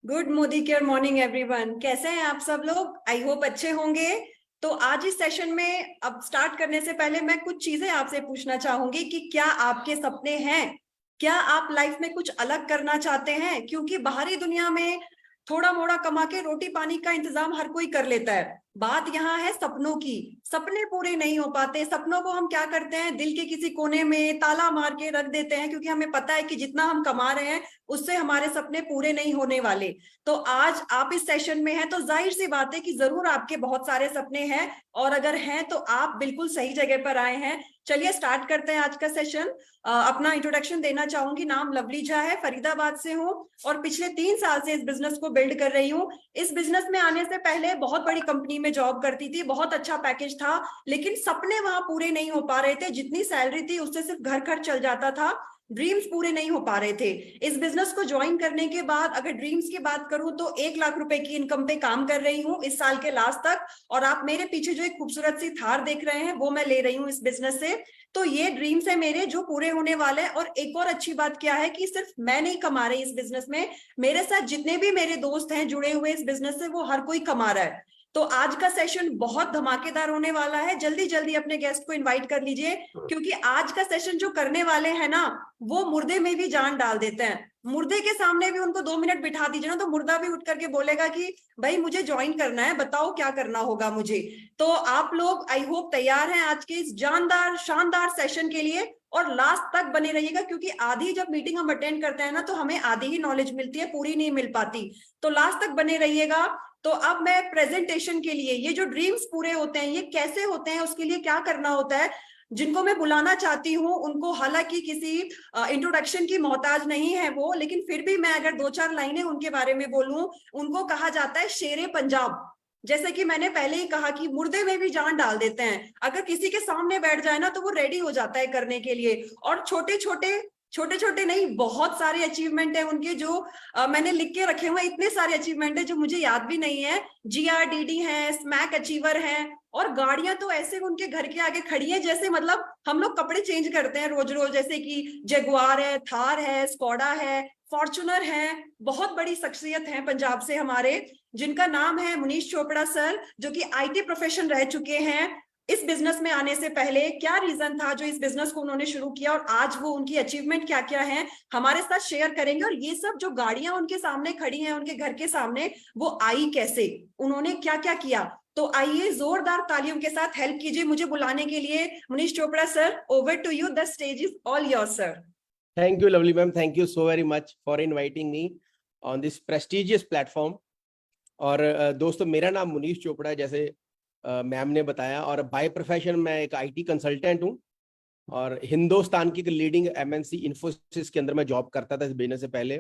Good Modi care morning everyone. कैसे हैं आप सब लोग? आई होप अच्छे होंगे। तो आज इस सेशन में अब स्टार्ट करने से पहले मैं कुछ चीजें आपसे पूछना चाहूंगी कि क्या आपके सपने हैं? क्या आप लाइफ में कुछ अलग करना चाहते हैं? क्योंकि बाहरी दुनिया में थोड़ा मोड़ा कमा के रोटी पानी का इंतजाम हर कोई कर लेता है। बात यहाँ है सपनों की। सपने पूरे नहीं हो पाते। सपनों को हम क्या करते हैं, दिल के किसी कोने में ताला मार के रख देते हैं, क्योंकि हमें पता है कि जितना हम कमा रहे हैं उससे हमारे सपने पूरे नहीं होने वाले। तो आज आप इस सेशन में हैं तो जाहिर सी बात है कि जरूर आपके बहुत सारे सपने हैं, और अगर हैं तो आप बिल्कुल सही जगह पर आए हैं। चलिए स्टार्ट करते हैं आज का सेशन। अपना इंट्रोडक्शन देना चाहूंगी। नाम लवली झा है, फरीदाबाद से हूँ और पिछले 3 साल से इस बिजनेस को बिल्ड कर रही हूँ। इस बिजनेस में आने से पहले बहुत बड़ी कंपनी में जॉब करती थी, बहुत अच्छा पैकेज था, लेकिन सपने वहां पूरे नहीं हो पा रहे थे। जितनी सैलरी थी उससे सिर्फ घर खर्च चल जाता था, ड्रीम्स पूरे नहीं हो पा रहे थे। इस बिजनेस को ज्वाइन करने के बाद अगर ड्रीम्स की बात करूं तो 1 लाख रुपए की इनकम पे काम कर रही हूं इस साल के लास्ट तक। और आप मेरे पीछे जो एक खूबसूरत सी थार देख रहे हैं वो मैं ले रही हूँ इस बिजनेस से। तो ये ड्रीम्स है मेरे जो पूरे होने वाले हैं। और एक और अच्छी बात क्या है कि सिर्फ मैं नहीं कमा रही इस बिजनेस में, मेरे साथ जितने भी मेरे दोस्त हैं जुड़े हुए इस बिजनेस से वो हर कोई कमा रहा है। तो आज का सेशन बहुत धमाकेदार होने वाला है। जल्दी जल्दी अपने गेस्ट को इनवाइट कर लीजिए, क्योंकि आज का सेशन जो करने वाले हैं ना, वो मुर्दे में भी जान डाल देते हैं। मुर्दे के सामने भी उनको 2 मिनट बिठा दीजिए ना, तो मुर्दा भी उठ करके बोलेगा कि भाई मुझे ज्वाइन करना है, बताओ क्या करना होगा मुझे। तो आप लोग आई होप तैयार हैं आज के इस जानदार शानदार सेशन के लिए, और लास्ट तक बने रहिएगा, क्योंकि आधी जब मीटिंग हम अटेंड करते हैं ना तो हमें आधी ही नॉलेज मिलती है, पूरी नहीं मिल पाती। तो लास्ट तक बने रहिएगा। तो अब मैं प्रेजेंटेशन के लिए, ये जो ड्रीम्स पूरे होते हैं ये कैसे होते हैं, उसके लिए क्या करना होता है, जिनको मैं बुलाना चाहती हूँ उनको, हालांकि किसी इंट्रोडक्शन की मोहताज नहीं है वो, लेकिन फिर भी मैं अगर 2-4 लाइनें उनके बारे में बोलूं, उनको कहा जाता है शेरे पंजाब। जैसे कि मैंने पहले ही कहा कि मुर्दे में भी जान डाल देते हैं। अगर किसी के सामने बैठ जाए ना तो वो रेडी हो जाता है करने के लिए। और छोटे छोटे नहीं, बहुत सारे अचीवमेंट है उनके जो मैंने लिख के रखे हुए हैं। इतने सारे अचीवमेंट है जो मुझे याद भी नहीं है। GRDD है, स्मैक अचीवर है, और गाड़ियां तो ऐसे उनके घर के आगे खड़ी है जैसे मतलब हम लोग कपड़े चेंज करते हैं रोज रोज। जैसे कि जगुआर है, थार है, स्कॉडा है, फॉर्चुनर है। बहुत बड़ी शख्सियत है पंजाब से हमारे, जिनका नाम है मुनीश चोपड़ा सर, जो कि IT प्रोफेशन रह चुके हैं। इस बिजनेस में आने से पहले क्या रीजन था जो इस बिजनेस को उन्होंने शुरू किया, और आज वो उनकी अचीवमेंट क्या क्या है हमारे साथ शेयर करेंगे। और ये सब जो गाड़ियां उनके सामने खड़ी हैं उनके घर के सामने, वो आई कैसे, उन्होंने क्या क्या किया। तो आइए जोरदार तालियों के साथ हेल्प कीजिए मुझे बुलाने के लिए। Manish Chopra sir, over to you, the stage is all your sir. Thank you, lovely ma'am. Thank you so very much for inviting me on this prestigious platform. और दोस्तों, मेरा नाम मुनीश चोपड़ा है, जैसे मैम ने बताया, और बाय प्रोफेशन मैं एक IT कंसल्टेंट हूँ और हिंदुस्तान की एक लीडिंग MNC इन्फोसिस के अंदर मैं जॉब करता था इस बिजनेस से पहले।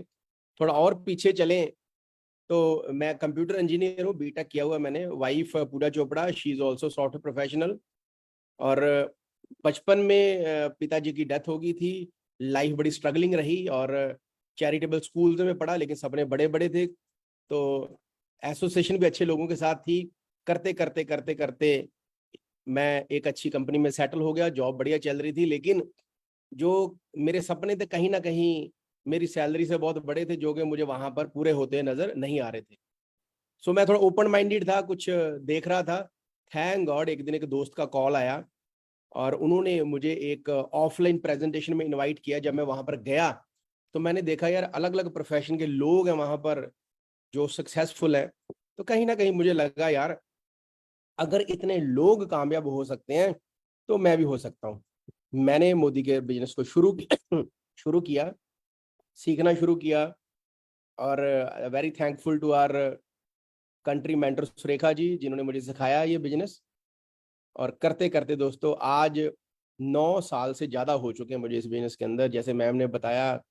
थोड़ा और पीछे चलें तो मैं कंप्यूटर इंजीनियर हूँ, BTech किया हुआ मैंने। Wife Pooja Chopra, she is also software professional. और बचपन में पिताजी की डेथ हो गई थी। लाइफ बड़ी स्ट्रगलिंग रही और चैरिटेबल स्कूल्स में पढ़ा, लेकिन सपने बड़े बड़े थे। तो एसोसिएशन भी अच्छे लोगों के साथ थी। करते करते करते करते मैं एक अच्छी कंपनी में सेटल हो गया। जॉब बढ़िया चल रही थी, लेकिन जो मेरे सपने थे कहीं ना कहीं मेरी सैलरी से बहुत बड़े थे, जो कि मुझे वहां पर पूरे होते नजर नहीं आ रहे थे। सो मैं थोड़ा ओपन माइंडेड था, कुछ देख रहा था। थैंक गॉड एक दिन एक दोस्त का कॉल आया और उन्होंने मुझे एक ऑफलाइन प्रेजेंटेशन में इनवाइट किया। जब मैं वहां पर गया तो मैंने देखा यार अलग अलग प्रोफेशन के लोग हैं वहां पर जो सक्सेसफुल है। तो कहीं ना कहीं मुझे लगा यार अगर इतने लोग कामयाब हो सकते हैं तो मैं भी हो सकता हूँ। मैंने मोदी के बिजनेस को शुरू किया, सीखना शुरू किया। और very thankful to our country mentor Surekha ji, जिन्होंने मुझे सिखाया ये बिजनेस। और करते करते दोस्तों आज 9 साल से ज़्यादा हो चुके हैं मुझे इस बिजनेस के अंदर। जैसे मैम ने बताया,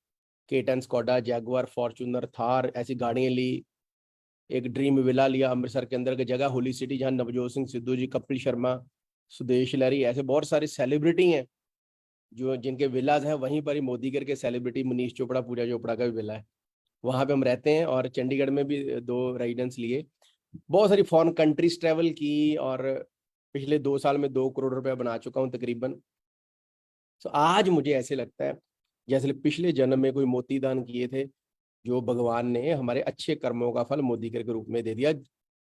K10, Skoda, Jaguar, Fortuner, Thar ऐसी गाड़ियाँ ली। एक ड्रीम विला लिया अमृतसर के अंदर की जगह होली सिटी, जहाँ नवजोत सिंह सिद्धू जी, कपिल शर्मा, सुदेश लहरी, ऐसे बहुत सारे सेलिब्रिटी हैं जो जिनके विलाज हैं। वहीं पर ही मोदी के सेलिब्रिटी मनीष चोपड़ा, पूजा चोपड़ा का भी विला है, वहाँ पे हम रहते हैं। और चंडीगढ़ में भी 2 रेजिडेंस लिए। बहुत सारी फॉरेन कंट्रीज ट्रेवल की और पिछले 2 साल में 2 करोड़ रुपया बना चुका हूँ तकरीबन। तो आज मुझे ऐसे लगता है जैसे पिछले जन्म में कोई मोती दान किए थे जो भगवान ने हमारे अच्छे कर्मों का फल मोदी के रूप में दे दिया,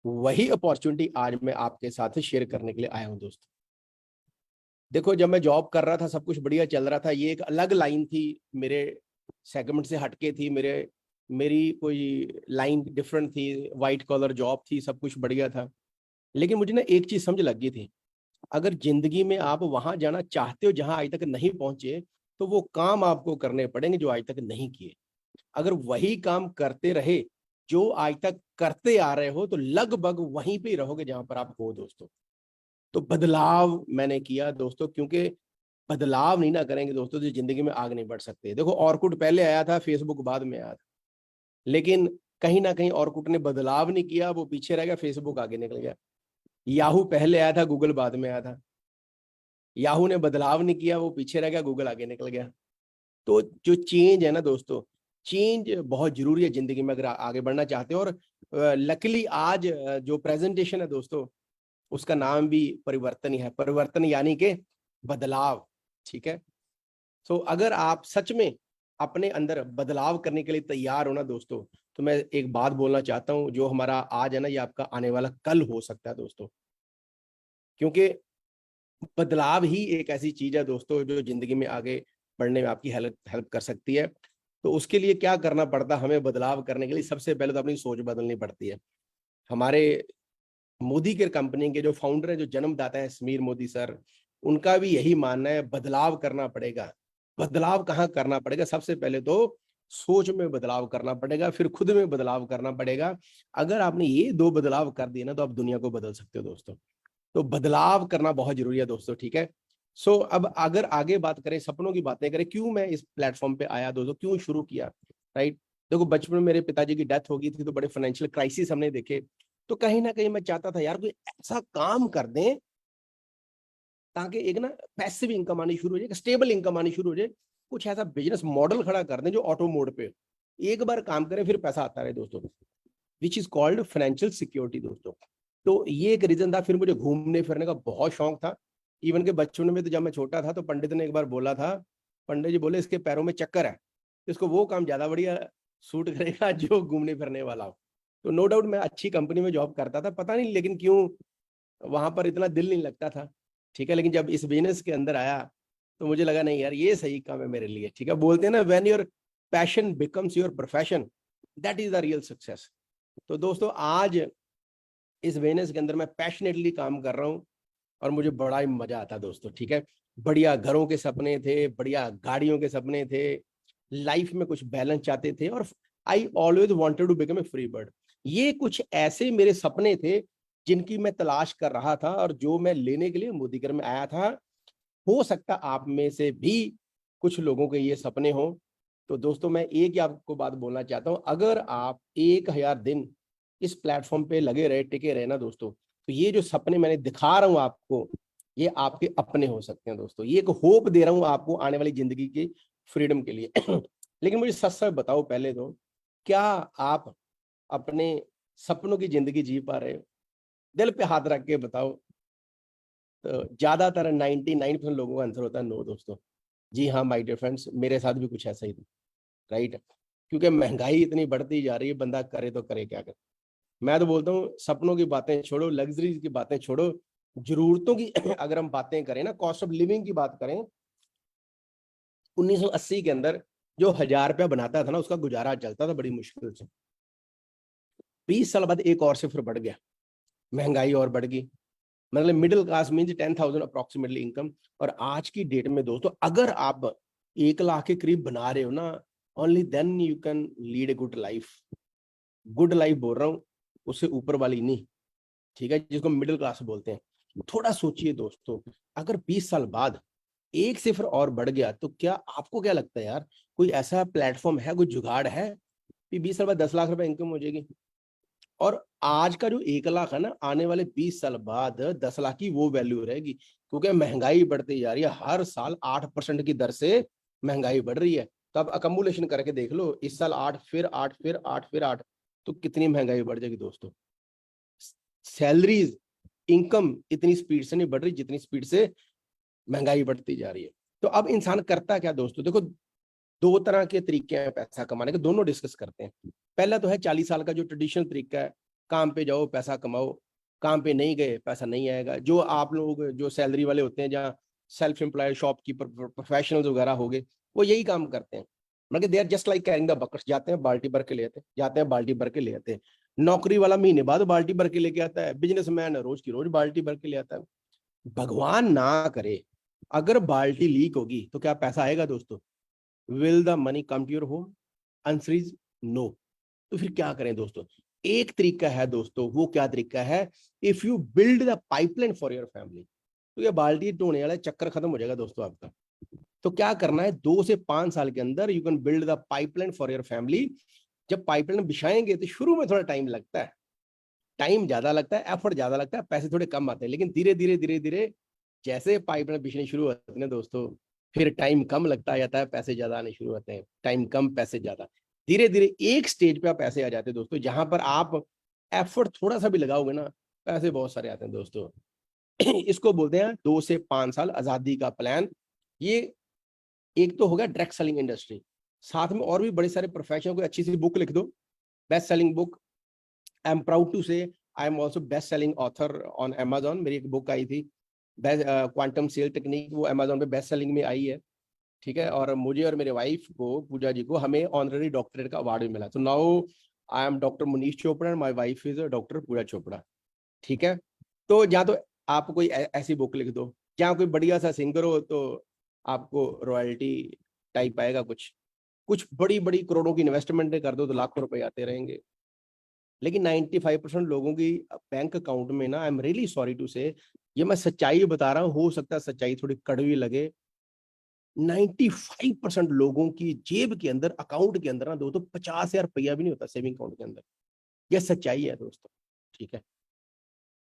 वही अपॉर्चुनिटी आज मैं आपके साथ शेयर करने के लिए आया हूं दोस्तों। देखो, जब मैं जॉब कर रहा था सब कुछ बढ़िया चल रहा था, ये एक अलग लाइन थी, मेरे सेगमेंट से हटके थी, मेरी कोई लाइन डिफरेंट थी, वाइट कॉलर जॉब थी, सब कुछ बढ़िया था। लेकिन मुझे ना एक चीज समझ लग गई थी, अगर जिंदगी में आप वहां जाना चाहते हो जहां आज तक नहीं पहुंचे, तो वो काम आपको करने पड़ेंगे जो आज तक नहीं किए। अगर वही काम करते रहे जो आज तक करते आ रहे हो, तो लगभग वहीं पे ही रहोगे जहां पर आप हो दोस्तों। तो बदलाव मैंने किया दोस्तों, क्योंकि बदलाव नहीं ना करेंगे दोस्तों तो जिंदगी में आगे नहीं बढ़ सकते। देखो, ऑर्कुट पहले आया था, फेसबुक बाद में आया था, लेकिन कहीं ना कहीं ऑर्कुट ने बदलाव नहीं किया, वो पीछे रह गया, फेसबुक आगे निकल गया। याहू पहले आया था, गूगल बाद में आया था। याहू ने बदलाव नहीं किया, वो पीछे रह गया, गूगल आगे निकल गया। तो जो चेंज है ना दोस्तों, चेंज बहुत जरूरी है जिंदगी में अगर आगे बढ़ना चाहते हो। और लकीली आज जो प्रेजेंटेशन है दोस्तों, उसका नाम भी परिवर्तन ही है। परिवर्तन यानी कि बदलाव, ठीक है। तो अगर आप सच में अपने अंदर बदलाव करने के लिए तैयार हो ना दोस्तों, तो मैं एक बात बोलना चाहता हूं, जो हमारा आज है ना, ये आपका आने वाला कल हो सकता है दोस्तों। क्योंकि बदलाव ही एक ऐसी चीज है दोस्तों जो जिंदगी में आगे बढ़ने में आपकी हेल्प हेल्प कर सकती है। तो उसके लिए क्या करना पड़ता है हमें बदलाव करने के लिए? सबसे पहले तो अपनी सोच बदलनी पड़ती है। हमारे मोदी केयर कंपनी के जो फाउंडर है, जो जन्मदाता है समीर मोदी सर, उनका भी यही मानना है, बदलाव करना पड़ेगा। बदलाव कहाँ करना पड़ेगा? सबसे पहले तो सोच में बदलाव करना पड़ेगा, फिर खुद में बदलाव करना पड़ेगा। अगर आपने ये दो बदलाव कर दिए ना, तो आप दुनिया को बदल सकते हो दोस्तों। तो बदलाव करना बहुत जरूरी है दोस्तों, ठीक है। सो अब अगर आगे बात करें, सपनों की बातें करें, क्यों मैं इस प्लेटफॉर्म पे आया दोस्तों, क्यों शुरू किया, राइट। देखो, बचपन में मेरे पिताजी की डेथ हो गई थी, तो बड़े फाइनेंशियल क्राइसिस हमने देखे। तो कहीं ना कहीं मैं चाहता था यार कोई ऐसा काम कर दें ताकि एक ना पैसिव इनकम आनी शुरू हो जाए, स्टेबल इनकम आनी शुरू हो जाए। कुछ ऐसा बिजनेस मॉडल खड़ा कर दें जो ऑटो मोड पे, एक बार काम करें फिर पैसा आता रहे दोस्तों, which is called financial security दोस्तों। तो ये एक रीजन था। फिर मुझे घूमने फिरने का बहुत शौक था। इवन के बचपन में तो जब मैं छोटा था तो पंडित ने एक बार बोला था, पंडित जी बोले इसके पैरों में चक्कर है, इसको वो काम ज्यादा बढ़िया सूट करेगा जो घूमने फिरने वाला हो। तो नो डाउट मैं अच्छी कंपनी में जॉब करता था, पता नहीं लेकिन क्यों वहां पर इतना दिल नहीं लगता था, ठीक है। लेकिन जब इस बिजनेस के अंदर आया तो मुझे लगा नहीं यार ये सही काम है मेरे लिए, ठीक है। बोलते हैं ना, when your passion becomes your profession, that is the real success. तो दोस्तों आज इस बिजनेस के अंदर मैं पैशनेटली काम कर रहा हूँ और मुझे बड़ा ही मजा आता है दोस्तों, ठीक है। बढ़िया घरों के सपने थे, बढ़िया गाड़ियों के सपने थे, लाइफ में कुछ बैलेंस चाहते थे, और I always wanted to become a free bird. ये कुछ ऐसे मेरे सपने थे जिनकी मैं तलाश कर रहा था और जो मैं लेने के लिए मोदीगर में आया था। हो सकता आप में से भी कुछ लोगों के ये सपने हो। तो दोस्तों मैं एक ही आपको बात बोलना चाहता हूँ, अगर आप 1000 दिन इस प्लेटफॉर्म पे लगे रहे, टिके रहे ना दोस्तों, तो ये जो सपने मैंने दिखा रहा हूँ आपको, ये आपके अपने हो सकते हैं दोस्तों। ये एक होप दे रहा हूँ आपको आने वाली जिंदगी की फ्रीडम के लिए। लेकिन मुझे सच सच बताओ पहले तो, क्या आप अपने सपनों की जिंदगी जी पा रहे हो? दिल पे हाथ रख के बताओ। तो ज्यादातर 99% लोगों का आंसर होता है नो दोस्तों। जी हाँ माय डियर फ्रेंड्स, मेरे साथ भी कुछ ऐसा ही था, राइट। क्योंकि महंगाई इतनी बढ़ती जा रही है, बंदा करे तो करे क्या करे। मैं तो बोलता हूँ सपनों की बातें छोड़ो, लग्जरी की बातें छोड़ो, जरूरतों की अगर हम बातें करें ना, कॉस्ट ऑफ लिविंग की बात करें, 1980 के अंदर जो 1000 रुपया बनाता था ना, उसका गुजारा चलता था बड़ी मुश्किल से। 20 साल बाद एक और सिफर बढ़ गया, महंगाई और बढ़ गई। मतलब middle class means 10,000 approximately income. और आज की डेट में दोस्तों अगर आप 1 लाख के करीब बना रहे हो ना, only then you can lead a good life. Good life बोल रहा हूँ, उससे ऊपर वाली नहीं, ठीक है, जिसको मिडिल क्लास बोलते हैं। थोड़ा सोचिए दोस्तों, अगर 20 साल बाद एक सिफर और बढ़ गया तो क्या आपको क्या लगता है यार, कोई ऐसा प्लेटफॉर्म है, कोई जुगाड़ है कि 20 साल बाद 10 लाख रुपए इनकम हो जाएगी? और आज का जो 1 लाख है ना, आने वाले 20 साल बाद 10 लाख की वो वैल्यू रहेगी, क्योंकि महंगाई बढ़ती जा रही है। हर साल 8% की दर से महंगाई बढ़ रही है। तो आप अकमुलेशन करके देख लो, इस साल 8, फिर 8, फिर 8, फिर 8, तो कितनी महंगाई बढ़ जाएगी दोस्तों। सैलरीज, इनकम इतनी स्पीड से नहीं बढ़ रही जितनी स्पीड से महंगाई बढ़ती जा रही है। तो अब इंसान करता क्या दोस्तों? देखो, दो तरह के तरीके हैं पैसा कमाने के, दोनों डिस्कस करते हैं। पहला तो है 40 साल का जो ट्रेडिशनल तरीका है, काम पे जाओ पैसा कमाओ, काम पे नहीं गए पैसा नहीं आएगा। जो आप लोग जो सैलरी वाले होते हैं, जहाँ सेल्फ एम्प्लॉयड शॉपकीपर प्रोफेशनल्स वगैरह हो गए, वो यही काम करते हैं। मतलब they are just like carrying the buckets, जाते हैं बाल्टी भर के ले आते हैं, जाते हैं बाल्टी भर के ले आते हैं। नौकरी वाला महीने बाद बाल्टी भर के लेके आता है, बिजनेसमैन रोज की रोज बाल्टी भर के ले आता है। भगवान ना करे अगर बाल्टी लीक होगी तो क्या पैसा आएगा दोस्तों? Will the money come to your home? Answer is no. तो फिर क्या करें दोस्तों? एक तरीका है दोस्तों, वो क्या तरीका है? If you build the pipeline for your family, तो ये बाल्टी ढोने वाला चक्कर खत्म हो जाएगा दोस्तों आपका। तो क्या करना है, 2 से 5 साल के अंदर you can build the pipeline for your family. जब पाइपलाइन बिछाएंगे तो शुरू में थोड़ा टाइम लगता है, टाइम ज्यादा लगता है, एफर्ट ज्यादा लगता है, पैसे थोड़े कम आते हैं, लेकिन धीरे धीरे धीरे धीरे जैसे पाइपलाइन बिछनी शुरू होती है दोस्तों, फिर टाइम कम लगता जाता है, पैसे ज्यादा आने शुरू होते हैं, टाइम कम पैसे ज्यादा। धीरे धीरे एक स्टेज पे आप पैसे आ जाते हैं दोस्तों, जहां पर आप एफर्ट थोड़ा सा भी लगाओगे ना, पैसे बहुत सारे आते हैं दोस्तों। इसको बोलते हैं 2 से 5 साल आजादी का प्लान। ये एक तो हो गया डायरेक्ट सेलिंग इंडस्ट्री। साथ में और भी बड़े सारे प्रोफेशनल, कोई अच्छी सी बुक लिख दो, best selling book. I am proud to say I am also best selling author on Amazon। मेरी एक बुक आई थी क्वांटम सेल टेक्निक, वो Amazon पे बेस्ट सेलिंग में आई है, ठीक है। और मुझे और मेरे वाइफ को, पूजा जी को, हमें ऑनररी डॉक्टरेट का अवार्ड भी मिला। तो now I am doctor Munish Chopra and my wife is doctor Pooja Chopra, ठीक है। तो या तो आप कोई ऐसी बुक लिख दो, या कोई बढ़िया सा सिंगर हो तो आपको रॉयल्टी टाइप आएगा, कुछ कुछ बड़ी बड़ी करोड़ों की इन्वेस्टमेंट कर दो तो लाखों रुपए आते रहेंगे। लेकिन 95% लोगों की बैंक अकाउंट में ना, I am really sorry to say, ये मैं सच्चाई बता रहा हूँ, हो सकता है सच्चाई थोड़ी कड़वी लगे, 95% लोगों की जेब के अंदर, अकाउंट के अंदर ना दोस्तों 50,000 रुपया भी नहीं होता सेविंग अकाउंट के अंदर। यह सच्चाई है दोस्तों, ठीक है।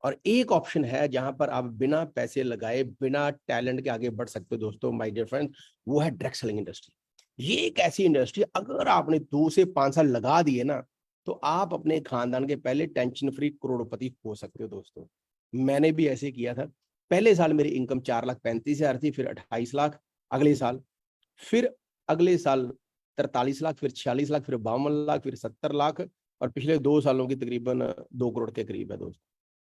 और एक ऑप्शन है जहां पर आप बिना पैसे लगाए, बिना टैलेंट के आगे बढ़ सकते हो दोस्तों, माय डियर फ्रेंड, वो है डायरेक्ट सेलिंग इंडस्ट्री। ये एक ऐसी इंडस्ट्री, अगर आपने 2 से 5 साल लगा दिए ना, तो आप अपने खानदान के पहले टेंशन फ्री करोड़पति हो सकते हो दोस्तों। मैंने भी ऐसे किया था। पहले साल मेरी इनकम 4,35,000 थी, फिर 28 लाख अगले साल, फिर अगले साल 43 लाख, फिर 46 लाख, फिर 52 लाख, फिर 70 लाख, और पिछले 2 सालों की तकरीबन 2 करोड़ के करीब है दोस्तों,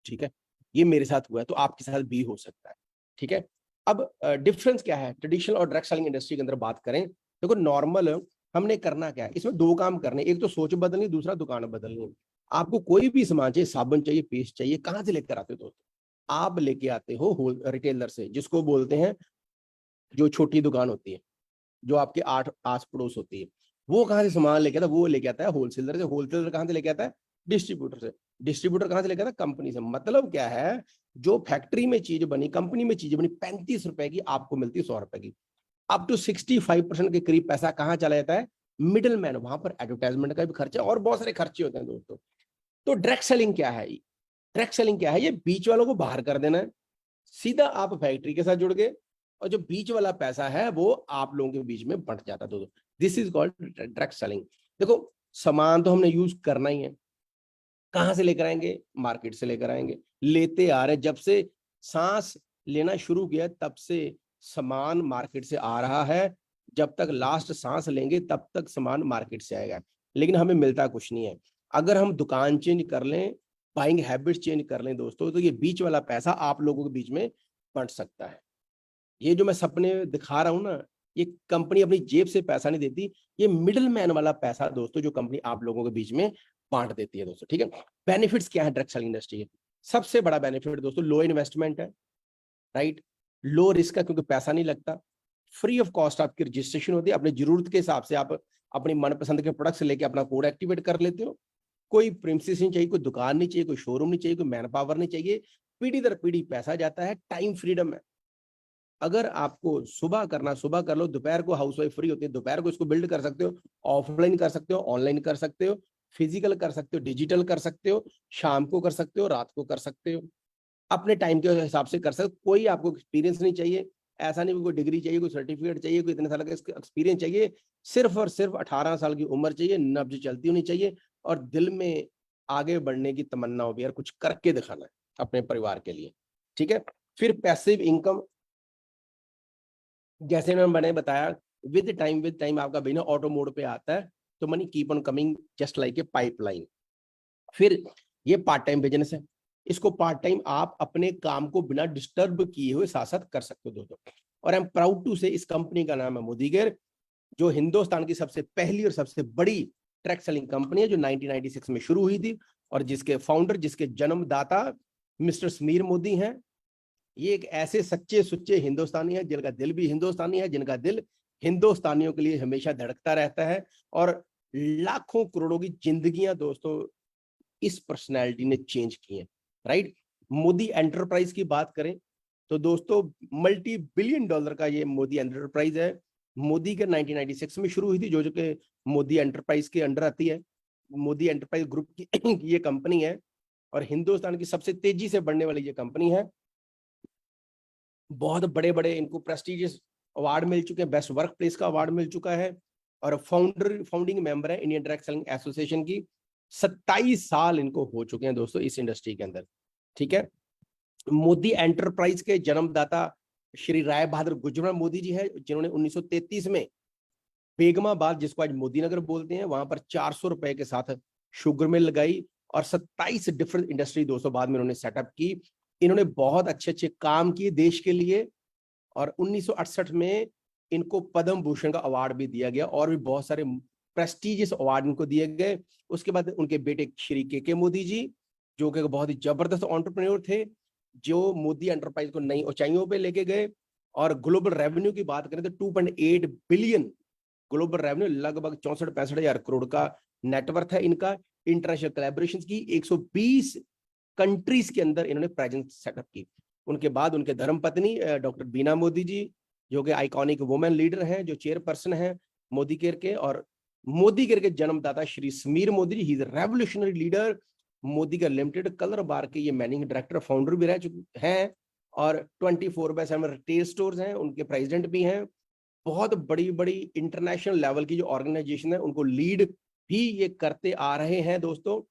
ठीक है। ये मेरे साथ हुआ है, तो आपके साथ भी हो सकता है, ठीक है। अब डिफरेंस क्या है ट्रेडिशनल और डायरेक्ट सेलिंग इंडस्ट्री के अंदर बात करें, देखो नॉर्मल हमने करना क्या है, इसमें 2 काम करने, एक तो सोच बदलनी, दूसरा दुकान बदलनी। आपको कोई भी सामान चाहिए, साबुन चाहिए, पेस्ट चाहिए, कहाँ से लेकर आते हो दोस्तों? आप लेके आते हो होल रिटेलर से, जिसको बोलते हैं जो छोटी दुकान होती है, जो आपके 8 आस पड़ोस होती है। वो कहाँ से सामान लेके आता है? वो लेके आता है होलसेलर से। होलसेलर कहाँ से लेके आता है? डिस्ट्रीब्यूटर से। डिस्ट्रीब्यूटर कहाँ से लेके आता है? कंपनी से। मतलब क्या है, जो फैक्ट्री में चीज बनी, कंपनी में चीज बनी 35 रुपए की, आपको मिलती है 100 रुपए की। अप टू 65% के करीब पैसा कहाँ चला जाता है? Middle man. वहां पर एडवर्टाइजमेंट का भी खर्चा और बहुत सारे खर्चे होते हैं दोस्तों। तो डायरेक्ट सेलिंग क्या है? डायरेक्ट सेलिंग क्या है? ये बीच वालों को बाहर कर देना है, सीधा आप फैक्ट्री के साथ जुड़ गए, और जो बीच वाला पैसा है वो आप लोगों के बीच में बंट जाता है दोस्तों। This is called direct selling. देखो सामान तो हमने यूज करना ही है, कहाँ से लेकर आएंगे? मार्केट से लेकर आएंगे। लेते आ रहे, जब से सांस लेना शुरू किया तब से सामान मार्केट से आ रहा है, जब तक लास्ट सांस लेंगे तब तक सामान मार्केट से आएगा, लेकिन हमें मिलता कुछ नहीं है। अगर हम दुकान चेंज कर लें, बाइंग हैबिट चेंज कर लें दोस्तों, तो ये बीच वाला पैसा आप लोगों के बीच में बंट सकता है। ये जो मैं सपने दिखा रहा हूं ना, ये कंपनी अपनी जेब से पैसा नहीं देती, ये मिडिल मैन वाला पैसा दोस्तों, जो कंपनी आप लोगों के बीच में बांट देती है दोस्तों, ठीक है। बेनिफिट्स क्या है डायरेक्ट सेलिंग इंडस्ट्री के? सबसे बड़ा बेनिफिट दोस्तों, लो इन्वेस्टमेंट है, राइट। लो रिस्क है, क्योंकि पैसा नहीं लगता। फ्री ऑफ कॉस्ट आपकी रजिस्ट्रेशन होती है, अपनी जरूरत के हिसाब से आप अपनी मनपसंद के प्रोडक्ट्स लेके अपना कोड एक्टिवेट कर लेते हो। कोई प्रीमिसेस नहीं चाहिए, कोई दुकान नहीं चाहिए, कोई शोरूम नहीं चाहिए, कोई मैन पावर नहीं चाहिए। पीढ़ी दर पीढ़ी पैसा जाता है, टाइम फ्रीडम है। अगर आपको सुबह करना, सुबह कर लो, दोपहर को हाउसवाइफ फ्री होती है, दोपहर को इसको बिल्ड कर सकते हो, ऑफलाइन कर सकते हो, ऑनलाइन कर सकते हो, फिजिकल कर सकते हो, डिजिटल कर सकते हो, शाम को कर सकते हो, रात को कर सकते हो, अपने टाइम के हिसाब से कर सकते हो। कोई आपको एक्सपीरियंस नहीं चाहिए, ऐसा नहीं कोई डिग्री चाहिए, कोई सर्टिफिकेट चाहिए, कोई इतने साल का एक्सपीरियंस चाहिए। सिर्फ और सिर्फ 18 साल की उम्र चाहिए, नब्ज चलती होनी चाहिए, और दिल में आगे बढ़ने की तमन्ना हो भी, यार कुछ करके दिखाना है अपने परिवार के लिए, ठीक है। फिर पैसिव इनकम, जैसे मैंने बताया विद टाइम आपका बिना ऑटो मोड पे आता है, तो money keep on coming just like a pipeline. फिर ये पार्ट टाइम बिजनेस है, इसको पार्ट टाइम आप अपने काम को बिना डिस्टर्ब किए हुए साथ साथ कर सकते हो दोस्तों। और आई एम प्राउड टू से इस कंपनी का नाम है मोदी केयर, जो हिंदुस्तान की सबसे पहली और सबसे बड़ी ट्रैक सेलिंग कंपनी है, जो 1996 में शुरू हुई थी, और जिसके फाउंडर, जिसके जन्मदाता मिस्टर समीर मोदी हैं। ये एक ऐसे सच्चे सुच्चे हिंदुस्तानी है जिनका दिल भी हिंदुस्तानी है, जिनका दिल हिंदुस्तानियों के लिए हमेशा धड़कता रहता है, और लाखों करोड़ों की जिंदगियां दोस्तों इस पर्सनैलिटी ने चेंज की है, राइट। मोदी एंटरप्राइज की बात करें तो दोस्तों मल्टी बिलियन डॉलर का ये मोदी एंटरप्राइज है। मोदी के 1996 में शुरू हुई थी, जो कि मोदी एंटरप्राइज के अंडर आती है। मोदी एंटरप्राइज ग्रुप की ये कंपनी है, और हिंदुस्तान की सबसे तेजी से बढ़ने वाली ये कंपनी है। बहुत बड़े बड़े इनको प्रेस्टिजियस अवार्ड मिल चुके हैं, बेस्ट वर्क प्लेस का अवार्ड मिल चुका है, और फाउंडिंग मेंबर है इंडियन डायरेक्ट सेलिंग एसोसिएशन की। 27 साल इनको हो चुके हैं दोस्तों इस इंडस्ट्री के अंदर, ठीक है। मोदी एंटरप्राइज के जन्मदाता श्री राय बहादुर गुजराल मोदी जी है, जिन्होंने 1933 में बेगमाबाद, जिसको आज मोदी नगर बोलते हैं, वहां पर 400 रुपए के साथ शुगर मिल लगाई, और 27 डिफरेंट इंडस्ट्री दोस्तों बाद में इन्होंने सेटअप की। इन्होंने बहुत अच्छे अच्छे काम किए देश के लिए, और 1968 में इनको पद्म भूषण का अवार्ड भी दिया गया, और भी बहुत सारे प्रेस्टिजियस अवार्ड इनको दिए गए। उसके बाद उनके बेटे श्री के मोदी जी, जो कि बहुत ही जबरदस्त एंटरप्रेन्योर थे, जो मोदी एंटरप्राइज को नई ऊंचाइयों पे लेके गए। और ग्लोबल रेवेन्यू की बात करें तो 2.8 बिलियन ग्लोबल रेवेन्यू, लगभग 64-65 हजार करोड़ का नेटवर्थ है इनका। इंटरनेशनल कोलैबोरेशंस की 120 कंट्रीज के अंदर इन्होंने प्रेजेंस सेटअप की। उनके बाद उनके धर्मपत्नी डॉक्टर बीना मोदी जी, जो कि आइकॉनिक वुमेन लीडर हैं, जो चेयरपर्सन है मोदी केयर के, और मोदी केयर के जन्मदाता Shri Sameer Modi ji, he is revolutionary leader. Modi का लिमिटेड कलर बार के ये मैनेजिंग डायरेक्टर फाउंडर भी रह चुके हैं, और 24/7 रिटेल स्टोर्स हैं, उनके प्रेसिडेंट भी हैं। बहुत बड़ी बड़ी इंटरनेशनल लेवल की जो ऑर्गेनाइजेशन है उनको लीड भी ये करते आ रहे हैं दोस्तों।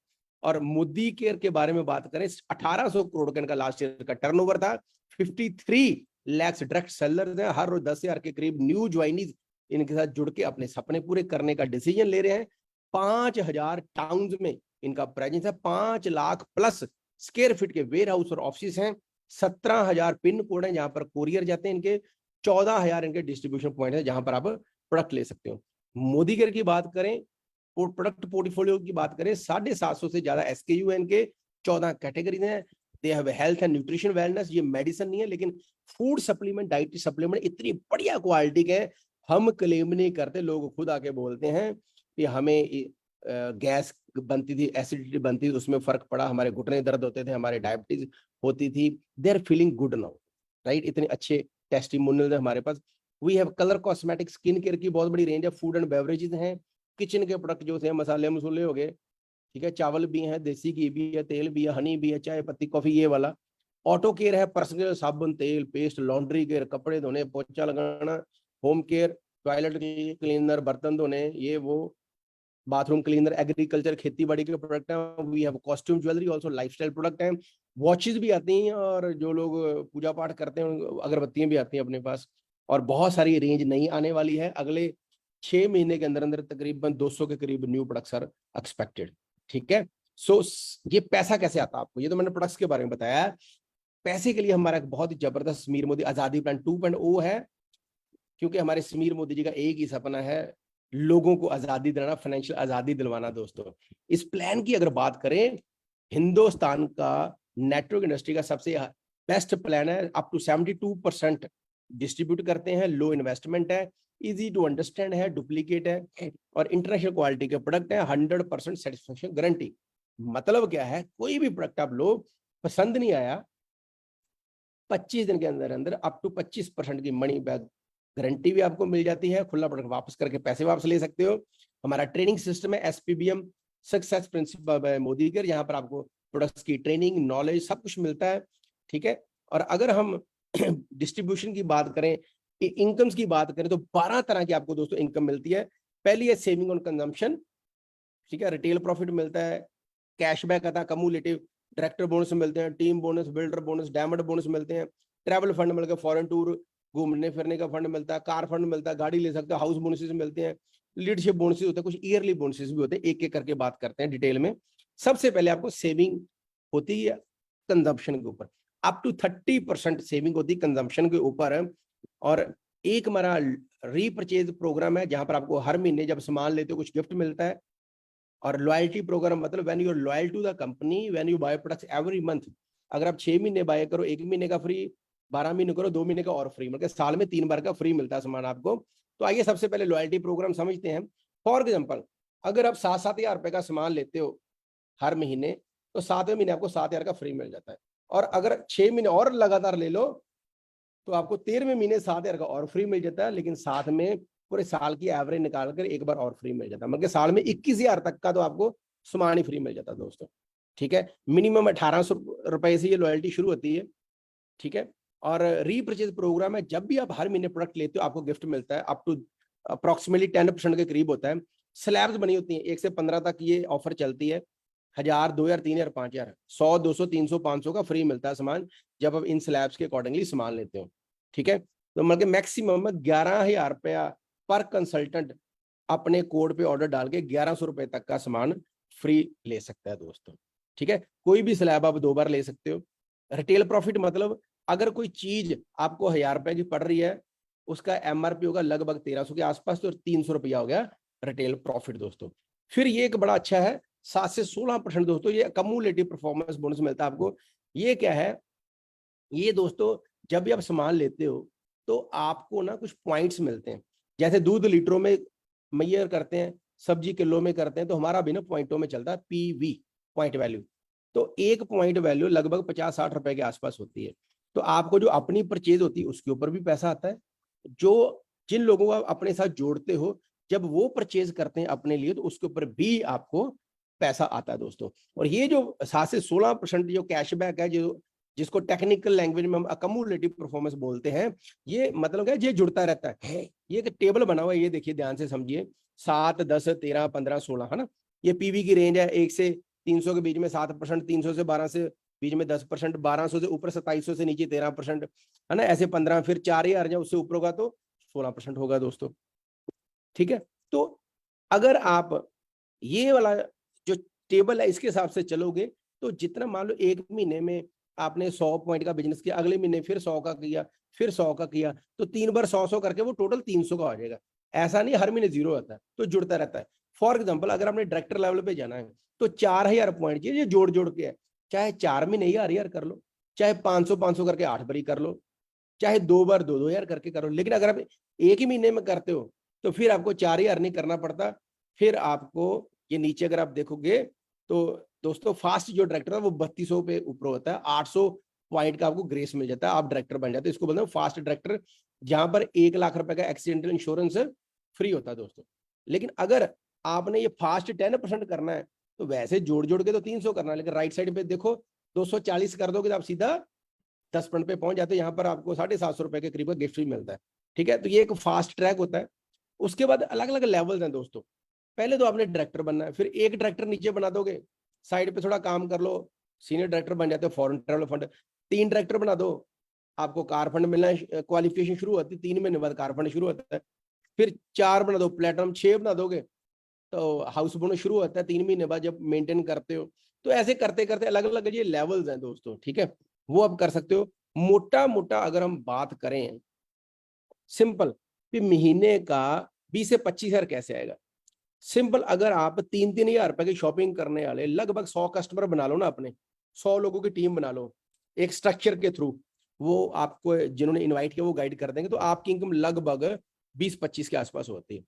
और मोदी केयर के बारे में बात करें, 1800 करोड़ का इनका लास्ट ईयर का टर्नओवर था। 53 लाख डायरेक्ट सेलर्स हैं, हर रोज 10,000 के करीब न्यू ज्वाइनीज इनके साथ जुड़ के अपने सपने पूरे करने का डिसीजन ले रहे हैं। 5000 टाउन्स में इनका प्रेजेंस है, 5 लाख प्लस स्क्वायर फीट के वेयर हाउस और ऑफिस हैं, 17,000 पिन कोड हैं जहां पर कोरियर जाते हैं इनके, 14,000 इनके डिस्ट्रीब्यूशन पॉइंट है जहां पर आप प्रोडक्ट ले सकते हो। मोदी केयर की बात करें, प्रोडक्ट पोर्टफोलियो की बात करें, 750 से ज्यादा SKU है इनके, 14 कैटेगरीज हैं। They have health and nutrition wellness, ये मेडिसिन नहीं है लेकिन फूड सप्लीमेंट, डाइटरी सप्लीमेंट इतनी बढ़िया क्वालिटी के हैं, हम क्लेम नहीं करते, लोग खुद आके बोलते हैं कि हमें गैस बनती थी, एसिडिटी बनती थी, उसमें फर्क पड़ा, हमारे घुटने दर्द होते थे, हमारे डायबिटीज होती थी, they are feeling good now, right. इतने अच्छे टेस्टिमोनियल है हमारे पास। We have colour cosmetic, skin care की बहुत बड़ी रेंज है, फूड एंड बेवरेजेस हैं, किचन के प्रोडक्ट जो थे, मसाले मसूले हो गए, ठीक है, चावल भी हैं, देसी घी भी है, तेल भी है, हनी भी है, चाय पत्ती, कॉफी, ये वाला। ऑटो केयर है, पर्सनल साबुन, तेल, पेस्ट, लॉन्ड्री केयर, कपड़े धोने, पोछा लगाना, होम केयर, टॉयलेट क्लीनर, बर्तन धोने, ये वो, बाथरूम क्लीनर, एग्रीकल्चर, खेती बाड़ी के प्रोडक्ट हैं। We have costume jewellery, also lifestyle product हैं, वॉचेस भी आती हैं, और जो लोग पूजा पाठ करते हैं अगरबत्तियां भी आती हैं अपने पास। और बहुत सारी रेंज नई आने वाली है, अगले 6 महीने के अंदर अंदर तकरीबन 200 के करीब न्यू प्रोडक्ट्स आर एक्सपेक्टेड, ठीक है। सो ये पैसा कैसे आता है आपको, ये तो मैंने प्रोडक्ट्स के बारे में बताया। पैसे के लिए हमारा एक बहुत ही जबरदस्त समीर मोदी आजादी प्लान 2.0 है, क्योंकि हमारे समीर मोदी जी का एक ही सपना है, लोगों को आजादी दिलाना, फाइनेंशियल आजादी दिलवाना दोस्तों। इस प्लान की अगर बात करें, हिंदुस्तान का नेटवर्क इंडस्ट्री का सबसे बेस्ट प्लान है, अप टू 72% डिस्ट्रीब्यूट करते हैं, लो इन्वेस्टमेंट है, इजी टू अंडरस्टैंड है, डुप्लीकेट है, और इंटरनेशनल क्वालिटी के प्रोडक्ट है, 100% सेटिस्फेक्शन गारंटी। मतलब क्या है, कोई भी प्रोडक्ट आप लो, पसंद नहीं आया, 25 दिन के अंदर अंदर अप टू 25% की मनी बैक गारंटी भी आपको मिल जाती है, खुला प्रोडक्ट वापस करके पैसे वापस ले सकते हो। हमारा ट्रेनिंग सिस्टम है SPBM success principal bye Modi care, यहाँ पर आपको प्रोडक्ट्स की ट्रेनिंग, नॉलेज सब कुछ मिलता है, ठीक है। और अगर हम डिस्ट्रीब्यूशन की बात करें, इनकम्स की बात करें, तो 12 तरह की आपको दोस्तों इनकम मिलती है। पहली है सेविंग ऑन कंजम्पशन, ठीक है, रिटेल प्रॉफिट मिलता है, कैशबैक आता है, कम्युलेटिव डायरेक्टर बोनस मिलते हैं, team bonus, builder bonus, diamond bonus मिलते हैं, ट्रैवल फंड मिलकर फॉरेन टूर, घूमने फिरने का फंड मिलता है, कार फंड मिलता है, गाड़ी ले सकते हो, हाउस बोनसेस मिलते हैं, लीडरशिप बोनसेस होते हैं, कुछ ईयरली बोनसेस भी होते हैं। एक एक करके बात करते हैं डिटेल में। सबसे पहले आपको सेविंग होती है कंजम्पशन के ऊपर, अप टू 30% सेविंग होती है कंजम्पशन के ऊपर। और एक हमारा रीपरचेज प्रोग्राम है जहां पर आपको हर महीने जब सामान लेते हो कुछ गिफ्ट मिलता है। और लॉयल्टी प्रोग्राम मतलब when you are loyal to the company, when you buy products every month, अगर आप 6 महीने बाय करो, 1 महीने का फ्री, 12 महीने करो 2 महीने का और फ्री, मतलब साल में 3 बार का फ्री मिलता है सामान आपको। तो आइए सबसे पहले लॉयल्टी प्रोग्राम समझते हैं। फॉर एग्जाम्पल, अगर आप 7,000 रुपए का सामान लेते हो हर महीने, तो 7वें महीने आपको 7,000 का फ्री मिल जाता है। और अगर 6 महीने और लगातार ले लो तो आपको 13वें महीने 7,000 का और फ्री मिल जाता है, लेकिन साथ में पूरे साल की एवरेज निकाल कर एक बार और फ्री मिल जाता है, मतलब साल में 21,000 तक का तो आपको सामान ही फ्री मिल जाता है दोस्तों। ठीक है, मिनिमम 1,800 रुपए से ये लॉयल्टी शुरू होती है। ठीक है, और रीपरचेज प्रोग्राम है, जब भी आप हर महीने प्रोडक्ट लेते हो आपको गिफ्ट मिलता है, अप टू अप्रोक्सीमेटली 10% के करीब होता है। स्लैब्स बनी होती हैं 1 से 15 तक ये ऑफर चलती है। 1,000, 2,000, 3,000, 5,000, 100, 200, 300, 500 का फ्री मिलता है सामान जब आप इन स्लैब्स के अकॉर्डिंगली सामान लेते हो। ठीक है, तो मतलब मैक्सिमम 11,000 रुपया पर कंसल्टेंट अपने कोड पे ऑर्डर डाल के 1,100 रुपए तक का सामान फ्री ले सकता है दोस्तों। ठीक है, कोई भी स्लैब आप 2 बार ले सकते हो। रिटेल प्रॉफिट मतलब अगर कोई चीज आपको 1,000 रुपए की पड़ रही है, उसका एमआरपी होगा लगभग 1,300 के आसपास, तो 300 रुपया हो गया रिटेल प्रॉफिट दोस्तों। फिर ये एक बड़ा अच्छा है 7 से 16% दोस्तों, ये कम्युलेटिव परफॉर्मेंस बोनस मिलता है आपको। ये क्या है, ये दोस्तों जब भी आप सामान लेते हो तो आपको ना कुछ पॉइंट्स मिलते हैं। जैसे दूध लीटरों में मेजर करते हैं, सब्जी किलो में करते हैं, तो हमारा भी ना पॉइंटों में चलता है, पीवी, पॉइंट वैल्यू। तो एक पॉइंट वैल्यू लगभग 50-60 रुपए के आसपास होती है। तो आपको जो अपनी परचेज होती है उसके ऊपर भी पैसा आता है। जो जिन लोगों को आप अपने साथ जोड़ते हो, जब वो परचेज करते हैं अपने लिए, तो उसके ऊपर भी आपको पैसा आता है दोस्तों। और ये जो 7 से 16% जो कैशबैक है, जो जिसको टेक्निकल लैंग्वेज में हम अकम्युलेटिव परफॉर्मेंस बोलते हैं, ये मतलब क्या, ये जुड़ता रहता है। ये एक टेबल बना हुआ है, ये देखिए ध्यान से समझिए, 7, 10, 13, 15, 16 है ना। ये पीवी की रेंज है 1 से 300 के बीच में 7%, 300 से 12 से बीच में 10%, 1200 से ऊपर 2700 से नीचे 13%, है ना, ऐसे 15, फिर 4,000 जब उससे ऊपर होगा तो 16% होगा दोस्तों। ठीक है, तो अगर आप ये वाला जो टेबल है इसके हिसाब से चलोगे, तो जितना मान लो 1 महीने में आपने 100 पॉइंट का बिजनेस किया, अगले महीने फिर 100 का किया, फिर 100 का किया, तो 3 बार 100 करके वो टोटल 300 का हो जाएगा। ऐसा नहीं हर महीने 0 आता है, तो जुड़ता रहता है। फॉर एग्जाम्पल, अगर आपने डायरेक्टर लेवल पे जाना है तो 4,000 पॉइंट ये जोड़ जोड़ के है, चाहे 4 महीने 1,000 कर लो, चाहे 500 करके 8 बारी कर लो, चाहे 2 बार 2,000 करके करो। लेकिन अगर आप एक ही महीने में करते हो तो फिर आपको 4,000 नहीं करना पड़ता। फिर आपको ये नीचे अगर आप देखोगे तो दोस्तों फास्ट जो डायरेक्टर है वो 3,200 पे ऊपर होता है, 800 पॉइंट का आपको ग्रेस मिल जाता है, आप डायरेक्टर बन जाते हैं। इसको बोलते हैं फास्ट डायरेक्टर, जहां पर 1,00,000 रुपए का एक्सीडेंटल इंश्योरेंस फ्री होता है दोस्तों। लेकिन अगर आपने ये फास्ट 10% करना है तो वैसे जोड़ जोड़ के तो 300 करना है, लेकिन राइट साइड पे देखो 240 कर दोगे तो आप सीधा 10% पे पहुंच जाते हैं। यहाँ पर आपको 750 रुपए के करीब का गिफ्ट भी मिलता है। ठीक है, तो ये एक फास्ट ट्रैक होता है। उसके बाद अलग अलग लेवल्स हैं दोस्तों। पहले तो आपने डायरेक्टर बनना है, फिर एक डायरेक्टर नीचे बना दोगे, साइड पे थोड़ा काम कर लो, सीनियर डायरेक्टर बन जाते हो, फॉरेन ट्रैवल फंड। 3 डायरेक्टर बना दो, आपको कार फंड मिलना, क्वालिफिकेशन शुरू होती है 3 महीने बाद कार फंड शुरू होता है। फिर 4 बना दो, प्लेटिनम 6 बना दोगे तो हाउस बोनस शुरू होता है 3 महीने बाद जब मेंटेन करते हो। तो ऐसे करते करते अलग अलग ये लेवल्स हैं दोस्तों। ठीक है, वो आप कर सकते हो। मोटा मोटा अगर हम बात करें सिंपल, कि महीने का 20 से 25,000 कैसे आएगा। सिंपल, अगर आप 3-3 हजार रुपए की शॉपिंग करने वाले लगभग 100 कस्टमर बना लो ना, अपने 100 लोगों की टीम बना लो एक स्ट्रक्चर के थ्रू, वो आपको जिन्होंने इनवाइट किया वो गाइड कर देंगे, तो आपकी इनकम लगभग 20-25 के आसपास होती है।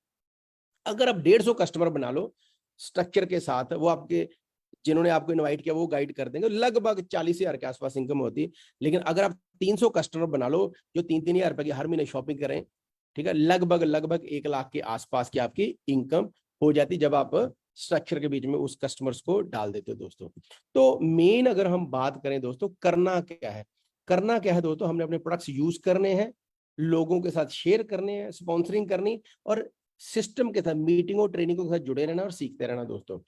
अगर आप 150 कस्टमर बना लो स्ट्रक्चर के साथ, वो आपके जिन्होंने आपको इनवाइट किया वो गाइड कर देंगे, लगभग 40,000 के आसपास इनकम होती है। लेकिन अगर आप 300 कस्टमर बना लो जो 3-3 हजार रुपए की हर महीने शॉपिंग करें, ठीक है, लगभग लगभग 1,00,000 के आसपास की आपकी इनकम हो जाती जब आप स्ट्रक्चर के बीच में उस कस्टमर्स को डाल देते हो दोस्तों। तो मेन अगर हम बात करें दोस्तों, करना क्या है, करना क्या है दोस्तों, हमने अपने प्रोडक्ट्स यूज करने हैं, लोगों के साथ शेयर करने हैं, स्पॉन्सरिंग करनी, और सिस्टम के साथ मीटिंगों ट्रेनिंगों के साथ जुड़े रहना और सीखते रहना दोस्तों।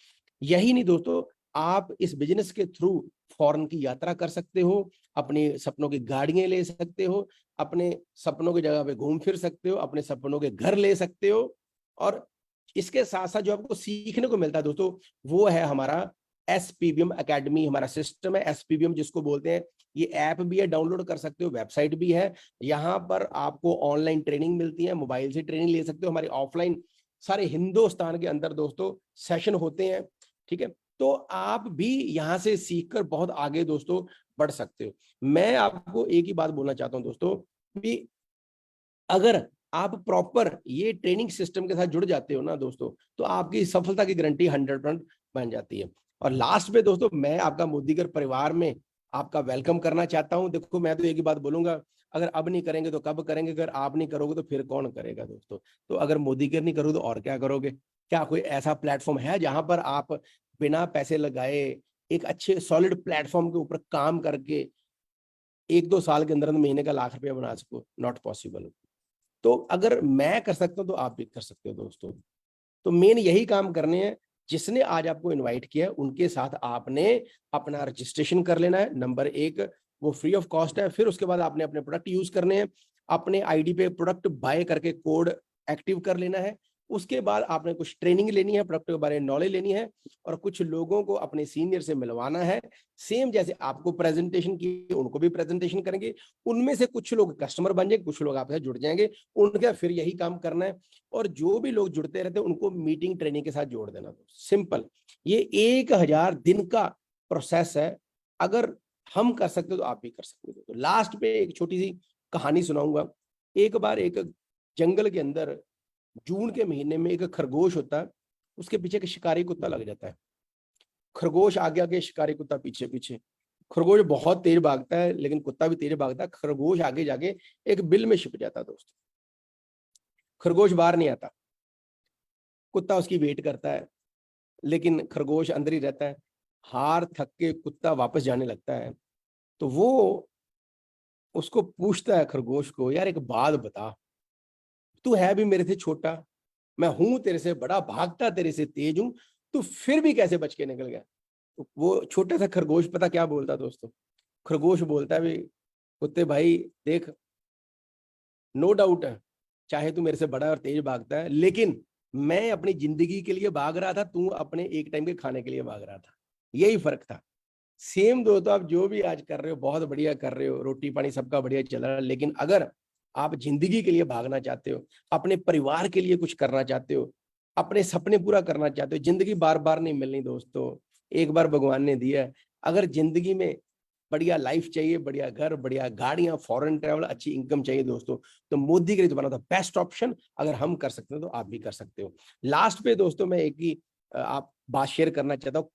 यही नहीं दोस्तों, आप इस बिजनेस के थ्रू फॉरेन की यात्रा कर सकते हो, अपने सपनों की गाड़ियां ले सकते हो, अपने सपनों की जगह पे घूम फिर सकते हो, अपने सपनों के घर ले सकते हो। और इसके साथ साथ जो आपको सीखने को मिलता है दोस्तों, वो है हमारा एसपीबीएम एकेडमी। हमारा सिस्टम है एसपीबीएम जिसको बोलते हैं। ये ऐप भी है, डाउनलोड कर सकते हो, वेबसाइट भी है। यहाँ पर आपको ऑनलाइन ट्रेनिंग मिलती है, मोबाइल से ट्रेनिंग ले सकते हो। हमारी ऑफलाइन सारे हिंदुस्तान के अंदर दोस्तों सेशन होते हैं, ठीक है। तो आप भी यहाँ से सीखकर बहुत आगे दोस्तों बढ़ सकते हो। मैं आपको एक ही बात बोलना चाहता हूँ दोस्तों, कि अगर आप प्रॉपर ये ट्रेनिंग सिस्टम के साथ जुड़ जाते हो ना दोस्तों, तो आपकी सफलता की गारंटी 100% बन जाती है। और लास्ट में दोस्तों, मैं आपका मोदीगर परिवार में आपका वेलकम करना चाहता हूं। देखो, मैं तो एक ही बात बोलूंगा, अगर अब नहीं करेंगे तो कब करेंगे? अगर आप नहीं करोगे तो फिर कौन करेगा दोस्तों? तो अगर मोदीगर नहीं करोगे तो और क्या करोगे? क्या कोई ऐसा प्लेटफॉर्म है जहां पर आप बिना पैसे लगाए एक अच्छे सॉलिड प्लेटफॉर्म के ऊपर काम करके 1-2 साल के अंदर महीने का ₹1,00,000 बना सको? Not possible. तो अगर मैं कर सकता हूं तो आप भी कर सकते हो दोस्तों। तो मेन यही काम करने हैं। जिसने आज आपको इनवाइट किया है उनके साथ आपने अपना रजिस्ट्रेशन कर लेना है। नंबर 1, वो फ्री ऑफ कॉस्ट है। फिर उसके बाद आपने अपने प्रोडक्ट यूज करने हैं। अपने आईडी पे प्रोडक्ट बाय करके कोड एक्टिव कर लेना है। उसके बाद आपने कुछ ट्रेनिंग लेनी है, प्रोडक्ट के बारे में नॉलेज लेनी है, और कुछ लोगों को अपने सीनियर से मिलवाना है। सेम जैसे आपको प्रेजेंटेशन की, उनको भी प्रेजेंटेशन करेंगे। उनमें से कुछ लोग कस्टमर बन जाएंगे, कुछ लोग आपसे जुड़ जाएंगे। उनका फिर यही काम करना है। और जो भी लोग जुड़ते रहते हैं उनको मीटिंग ट्रेनिंग के साथ जोड़ देना। सिंपल, ये 1000 दिन का प्रोसेस है। अगर हम कर सकते हो तो आप भी कर सकते हो। तो लास्ट पे एक छोटी सी कहानी सुनाऊंगा। एक बार एक जंगल के अंदर जून के महीने में एक खरगोश होता है, उसके पीछे एक शिकारी कुत्ता लग जाता है। खरगोश आगे आगे, शिकारी कुत्ता पीछे पीछे। खरगोश बहुत तेज भागता है, लेकिन कुत्ता भी तेज भागता है। खरगोश आगे जाके एक बिल में छिप जाता है दोस्तों। खरगोश बाहर नहीं आता। कुत्ता उसकी वेट करता है, लेकिन खरगोश अंदर ही रहता है। हार थक के कुत्ता वापस जाने लगता है। तो वो उसको पूछता है खरगोश को, यार एक बात बता, तू है भी मेरे से छोटा, मैं हूं तेरे से बड़ा, भागता तेरे से तेज हूं, तू फिर भी कैसे बच के निकल गया? तो वो छोटा सा खरगोश पता क्या बोलता दोस्तों? खरगोश बोलता है, भी कुत्ते भाई देख, नो डाउट है, चाहे तू मेरे से बड़ा और तेज भागता है, लेकिन मैं अपनी जिंदगी के लिए भाग रहा था, तू अपने एक टाइम के खाने के लिए भाग रहा था। यही फर्क था। सेम दोस्तों, आप जो भी आज कर रहे हो बहुत बढ़िया कर रहे हो, रोटी पानी सबका बढ़िया चल रहा है। लेकिन अगर आप जिंदगी के लिए भागना चाहते हो, अपने परिवार के लिए कुछ करना चाहते हो, अपने सपने पूरा करना चाहते हो, जिंदगी बार बार नहीं मिलनी दोस्तों, एक बार भगवान ने दिया है। अगर जिंदगी में बढ़िया लाइफ चाहिए, बढ़िया घर, बढ़िया गाड़ियां, फॉरेन ट्रैवल, अच्छी इनकम चाहिए दोस्तों, तो मोदी के लिए बना था बेस्ट ऑप्शन। अगर हम कर सकते हो तो आप भी कर सकते हो। लास्ट पे दोस्तों मैं एक ही आप बात शेयर करना चाहता हूँ।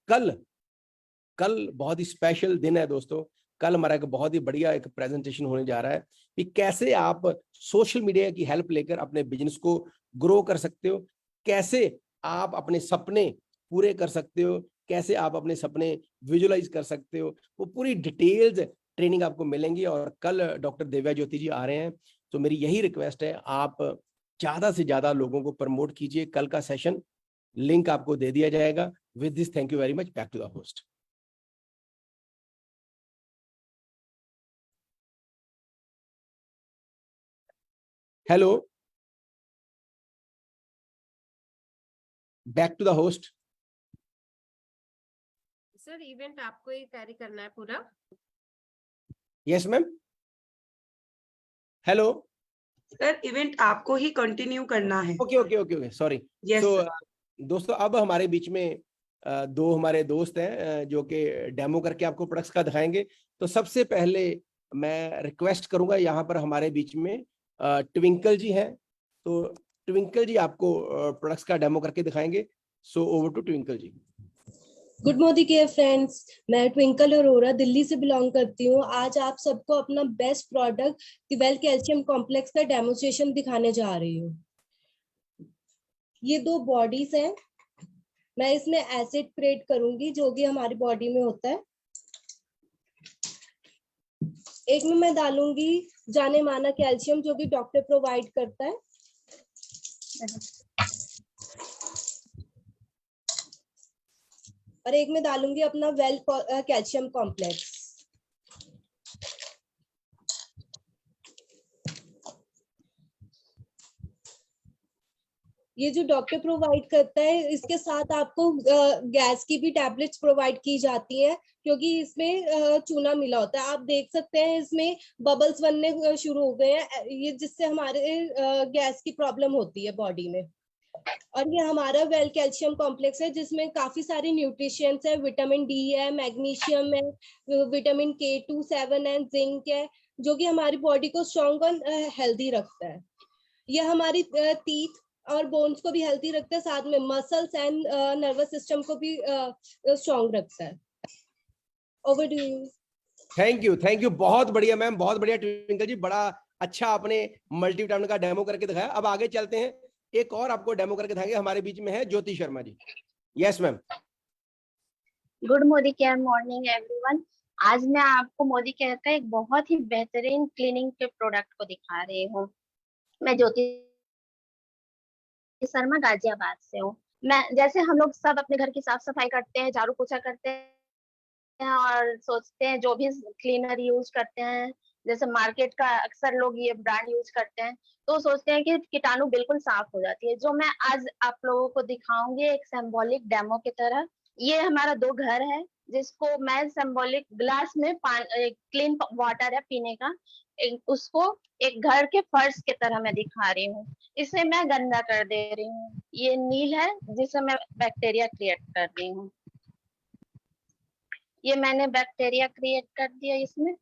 कल बहुत ही स्पेशल दिन है दोस्तों। कल हमारा एक बहुत ही बढ़िया एक प्रेजेंटेशन होने जा रहा है कि कैसे आप सोशल मीडिया की हेल्प लेकर अपने बिजनेस को ग्रो कर सकते हो, कैसे आप अपने सपने पूरे कर सकते हो, कैसे आप अपने सपने विजुअलाइज कर सकते हो। वो पूरी डिटेल्स ट्रेनिंग आपको मिलेंगी। और कल डॉक्टर दिव्या ज्योति जी आ रहे हैं। तो मेरी यही रिक्वेस्ट है, आप ज्यादा से ज्यादा लोगों को प्रमोट कीजिए। कल का सेशन लिंक आपको दे दिया जाएगा। With this, thank you very much. Back to the host. Hello, back to the host. Sir event आपको ही कैरी करना है पूरा? Yes ma'am. Hello. Sir event आपको ही कंटिन्यू करना है। Okay okay okay okay, sorry. Yes so sir. दोस्तों, अब हमारे बीच में दो हमारे दोस्त हैं जो कि डेमो करके आपको प्रोडक्ट्स का दिखाएंगे। तो सबसे पहले मैं रिक्वेस्ट करूंगा, यहाँ पर हमारे बीच में ट्विंकल जी हैं। तो ट्विंकल जी आपको प्रोडक्ट्स का डेमो करके दिखाएंगे। So over to Twinkle ji. Good morning dear friends, मैं ट्विंकल अरोरा दिल्ली से बिलोंग करती हूँ। आज आप सबको अपना बेस्ट प्रोडक्ट दिवेल कैल्शियम कॉम्प्लेक्स का डेमोन्स्ट्रेशन दिखाने जा रही हूँ। ये 2 बॉडीज हैं। मैं इसमें एसिड क्रिएट करूंगी जो कि हमारी बॉडी में होता है। एक में मैं डालूंगी जाने माना कैल्शियम जो कि डॉक्टर प्रोवाइड करता है। और एक में डालूंगी अपना वेल कैल्शियम कॉम्प्लेक्स। ये जो डॉक्टर प्रोवाइड करता है, इसके साथ आपको गैस की भी टैबलेट्स प्रोवाइड की जाती हैं, क्योंकि इसमें चूना मिला होता है। आप देख सकते हैं इसमें बबल्स बनने शुरू हो गए हैं, ये जिससे हमारे गैस की प्रॉब्लम होती है बॉडी में। और ये हमारा वेल कैल्शियम कॉम्प्लेक्स है, जिसमें काफी सारे न्यूट्रिशंस है, विटामिन डी है, मैग्नीशियम है, विटामिन K2, 7 है, जिंक है, जो कि हमारी बॉडी को स्ट्रॉन्ग और हेल्दी रखता है। ये हमारी टीथ और बोन्स को भी हेल्दी रखता है, साथ में मसल्स एंड नर्वस सिस्टम को भी स्ट्रॉन्ग रखता है। Over to you. Thank you, बहुत बढ़िया मैम, बहुत बढ़िया ट्विंकल जी, बड़ा अच्छा आपने मल्टीविटामिन का डेमो करके दिखाया। अब आगे चलते हैं, एक और आपको डेमो करके दिखाएंगे। हमारे बीच में है Jyoti Sharma ji. Yes ma'am. Good Modi care morning everyone. आज मैं आपको मोदी केयर का एक बहुत ही बेहतरीन क्लीनिंग के प्रोडक्ट को दिखा रही हूँ। मैं ज्योति शर्मा गाजियाबाद से हूँ। मैं जैसे हम लोग सब अपने घर की साफ सफाई करते हैं, झाड़ू पोछा करते हैं और सोचते हैं जो भी क्लीनर यूज करते हैं, जैसे मार्केट का अक्सर लोग ये ब्रांड यूज करते हैं, तो सोचते हैं कि कीटाणु बिल्कुल साफ हो जाती है। जो मैं आज आप लोगों को दिखाऊंगी एक सिंबॉलिक डेमो की तरह। ये हमारा 2 घर है, जिसको मैं सिंबॉलिक ग्लास में क्लीन वाटर है पीने का, उसको एक घर के फर्श की तरह मैं दिखा रही हूँ। इसे मैं गंदा कर दे रही हूँ। ये नील है जिसे मैं बैक्टीरिया क्रिएट कर रही हूँ। ये मैंने बैक्टीरिया क्रिएट कर दिया इसमें।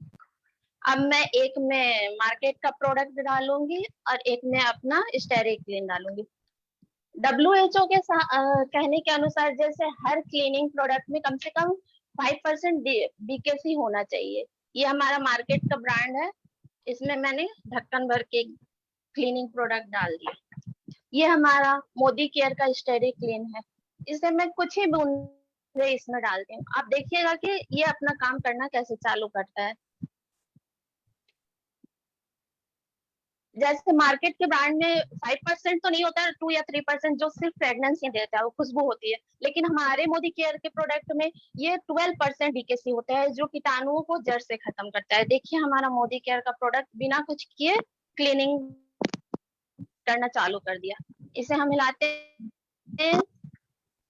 अब मैं एक में मार्केट का प्रोडक्ट डालूंगी और एक में अपना स्टेरिक क्लीन डालूंगी। WHO के कहने के अनुसार जैसे हर क्लीनिंग प्रोडक्ट में कम से कम 5% BKC होना चाहिए। ये हमारा मार्केट का ब्रांड है, इसमें मैंने ढक्कन भर के क्लीनिंग प्रोडक्ट डाल दिया। ये हमारा मोदी केयर का स्टेरिक क्लीन है, इसे मैं कुछ ही बूंदे इसमें डालती हूँ। आप देखिएगा कि ये अपना काम करना कैसे चालू करता है। जैसे मार्केट के ब्रांड में 5% तो नहीं होता है, 2 या 3% जो सिर्फ फ्रेग्रेंस ही देता है, वो खुशबू होती है, लेकिन हमारे मोदी केयर के प्रोडक्ट में ये 12% BKC होता है, जो कीटाणुओं को जड़ से खत्म करता है। देखिए हमारा मोदी केयर का प्रोडक्ट बिना कुछ किए क्लीनिंग करना चालू कर दिया। इसे हम हिलाते हैं,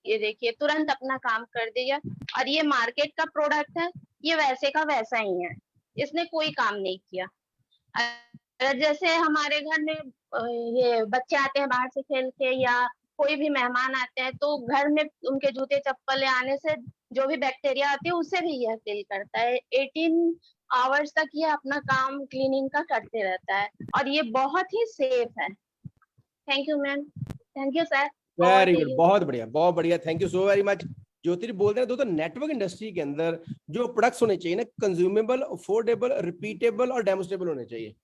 ये देखिए तुरंत अपना काम कर दिया। और ये मार्केट का प्रोडक्ट है, ये वैसे का वैसा ही है, इसने कोई काम नहीं किया। जैसे हमारे घर में ये बच्चे आते हैं बाहर से खेल के, या कोई भी मेहमान आते हैं, तो घर में उनके जूते चप्पल आने से जो भी बैक्टीरिया आती है उसे भी यह किल करता है। 18 आवर्स तक ये अपना काम क्लीनिंग का करते रहता है और ये बहुत ही सेफ है। Thank you ma'am. Thank you sir. Very good, बहुत बढ़िया, thank you so very much. Jyoti बोल रहे हैं दोस्तों, नेटवर्क इंडस्ट्री के अंदर जो प्रोडक्ट्स होने चाहिए ना, कंज्यूमेबल, अफोर्डेबल, रिपीटेबल और डेमोस्ट्रेबल होने चाहिए।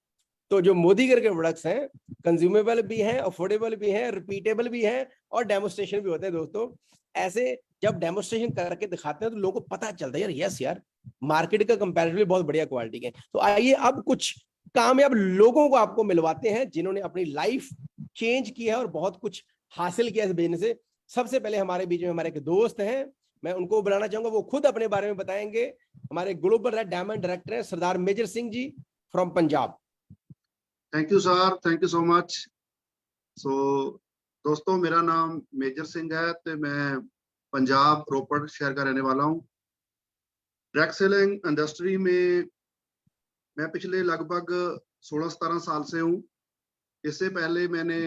तो जो मोदी केयर के प्रोडक्ट्स हैं, कंज्यूमेबल भी हैं, अफोर्डेबल भी हैं, रिपीटेबल भी हैं और डेमोस्ट्रेशन भी होते हैं। दोस्तों ऐसे जब डेमोस्ट्रेशन करके दिखाते हैं तो लोगों को पता चलता है यार, यस यार, मार्केट का कंपैरेटिवली बहुत बढ़िया क्वालिटी के। तो आइए अब कुछ कामयाब लोगों को आपको मिलवाते हैं जिन्होंने अपनी लाइफ चेंज की है और बहुत कुछ हासिल किया इस बिजनेस से। सबसे पहले हमारे बीच में हमारे एक दोस्त हैं, मैं उनको बुलाना चाहूंगा, वो खुद अपने बारे में बताएंगे। हमारे ग्लोबल रेड डायमंड डायरेक्टर हैं Sardar Major Singh ji from Punjab. Thank you sir, thank you so much. So दोस्तों, मेरा नाम मेजर सिंह है तो मैं पंजाब रोपड़ शहर का रहने वाला हूँ। ड्रग सेलिंग इंडस्ट्री में मैं पिछले लगभग 16-17 साल से हूँ। इससे पहले मैंने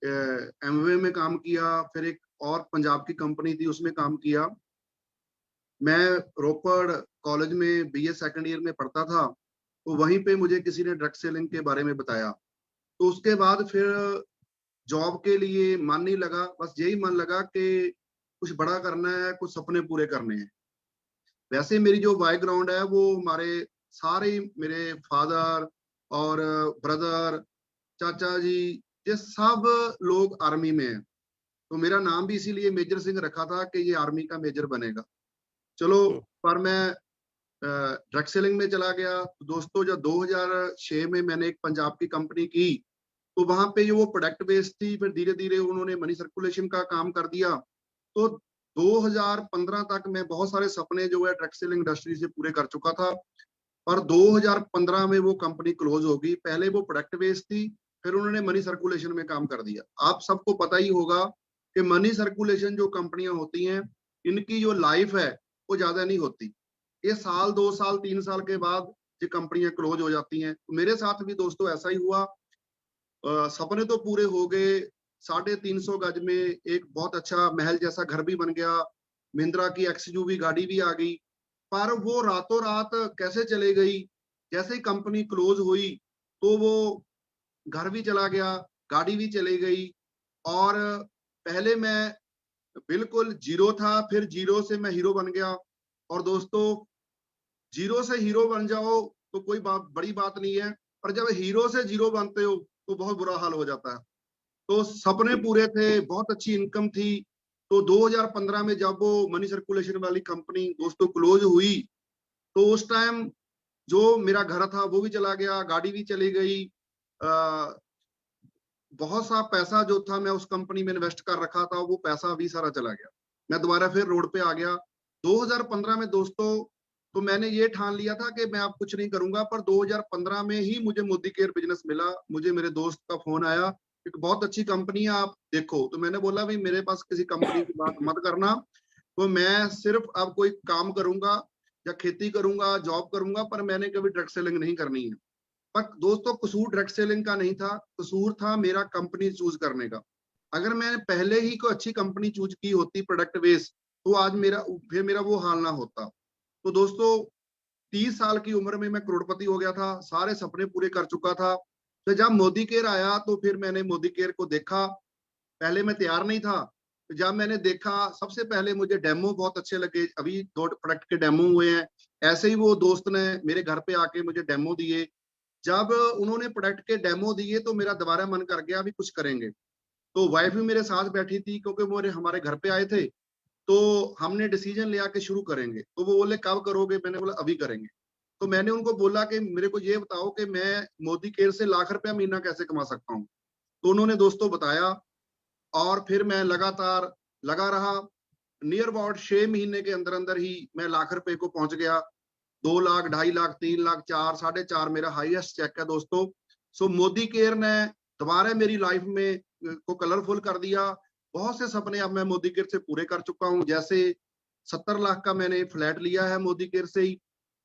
एमवे में काम किया, फिर एक और पंजाब की कंपनी थी उसमें काम किया। मैं रोपड़ कॉलेज में BA सेकंड ईयर में पढ़ता था, तो वहीं पे मुझे किसी ने ड्रग सेलिंग के बारे में बताया। तो उसके बाद फिर जॉब के लिए मन नहीं लगा, बस यही मन लगा कि कुछ बड़ा करना है, कुछ सपने पूरे करने हैं। वैसे मेरी जो बैकग्राउंड है वो हमारे सारे मेरे फादर और ब्रदर, चाचा जी, ये सब लोग आर्मी में हैं। तो मेरा नाम भी इसीलिए मेजर सिंह रखा था कि ये आर्मी का मेजर बनेगा। चलो, पर मैं ड्रग सेलिंग में चला गया। तो दोस्तों जब 2006 में मैंने एक पंजाब की कंपनी की, तो वहां पे जो वो प्रोडक्ट बेस्ड थी, फिर धीरे धीरे उन्होंने मनी सर्कुलेशन का काम कर दिया। तो 2015 तक मैं बहुत सारे सपने जो है ड्रग सेलिंग इंडस्ट्री से पूरे कर चुका था, पर 2015 में वो कंपनी क्लोज हो गई। पहले वो प्रोडक्ट बेस्ड थी, फिर उन्होंने मनी सर्कुलेशन में काम कर दिया। आप सबको पता ही होगा कि मनी सर्कुलेशन जो कंपनियां होती हैं, इनकी जो लाइफ है वो ज्यादा नहीं होती। ये साल 2 साल 3 साल के बाद ये कंपनियां क्लोज हो जाती हैं। तो मेरे साथ भी दोस्तों ऐसा ही हुआ। सपने तो पूरे हो गए, 350 गज में एक बहुत अच्छा महल जैसा घर भी बन गया, महिंद्रा की XUV गाड़ी भी आ गई, पर वो रातों रात कैसे चले गई। जैसे ही कंपनी क्लोज हुई तो वो घर भी चला गया, गाड़ी भी चली गई, और पहले मैं बिल्कुल जीरो था, फिर जीरो से मैं हीरो बन गया। और दोस्तों, जीरो से हीरो बन जाओ तो कोई बड़ी बात नहीं है, पर जब हीरो से जीरो बनते हो तो बहुत बुरा हाल हो जाता है। तो सपने पूरे थे, बहुत अच्छी इनकम थी। तो 2015 में जब वो मनी सर्कुलेशन वाली कंपनी दोस्तों क्लोज हुई, तो उस टाइम जो मेरा घर था वो भी चला गया, गाड़ी भी चली गई, बहुत सा पैसा जो था मैं उस कंपनी में इन्वेस्ट कर रखा था, वो पैसा भी सारा चला गया। मैं दोबारा फिर रोड पे आ गया 2015 में दोस्तों। तो मैंने ये ठान लिया था कि मैं अब कुछ नहीं करूंगा, पर 2015 में ही मुझे मोदी केयर बिजनेस मिला। मुझे मेरे दोस्त का फोन आया, एक बहुत अच्छी कंपनी है, आप देखो। तो मैंने बोला भाई मेरे पास किसी कंपनी की बात मत करना, तो मैं सिर्फ अब कोई काम करूंगा या खेती करूंगा, जॉब करूंगा, पर मैंने कभी ड्रग सेलिंग नहीं करनी है। पर दोस्तों, कसूर ड्रग सेलिंग का नहीं था, कसूर था मेरा कंपनी चूज करने का। अगर मैंने पहले ही कोई अच्छी कंपनी चूज की होती प्रोडक्ट बेस, तो आज मेरा वो हाल ना होता। तो दोस्तों, 30 साल की उम्र में मैं करोड़पति हो गया था, सारे सपने पूरे कर चुका था। तो जब मोदी केयर आया तो फिर मैंने मोदी केयर को देखा। पहले मैं तैयार नहीं था, तो जब मैंने देखा, सबसे पहले मुझे डेमो बहुत अच्छे लगे। अभी 2 प्रोडक्ट के डेमो हुए हैं, ऐसे ही वो दोस्त ने मेरे घर पे आके मुझे डेमो दिए। जब उन्होंने प्रोडक्ट के डेमो दिए तो मेरा दोबारा मन कर गया अभी कुछ करेंगे। तो वाइफ भी मेरे साथ बैठी थी, क्योंकि वो हमारे घर पे आए थे। तो हमने डिसीजन लिया कि शुरू करेंगे। तो वो बोले कब करोगे, मैंने बोला अभी करेंगे। तो मैंने उनको बोला कि मेरे को ये बताओ कि मैं मोदी केयर से लाख रुपया महीना कैसे कमा सकता हूँ। तो उन्होंने दोस्तों बताया, और फिर मैं लगातार लगा रहा। नियर अबाउट 6 महीने के अंदर अंदर ही मैं लाख रुपए को पहुंच गया। 2 लाख, 2.5 लाख, 3 लाख, 4, 4.5 मेरा हाईएस्ट चेक है दोस्तों। सो मोदी केयर ने दोबारा मेरी लाइफ में को कलरफुल कर दिया। बहुत से सपने अब मैं मोदी केयर से पूरे कर चुका हूँ। जैसे 70 लाख का मैंने फ्लैट लिया है मोदी केयर से ही,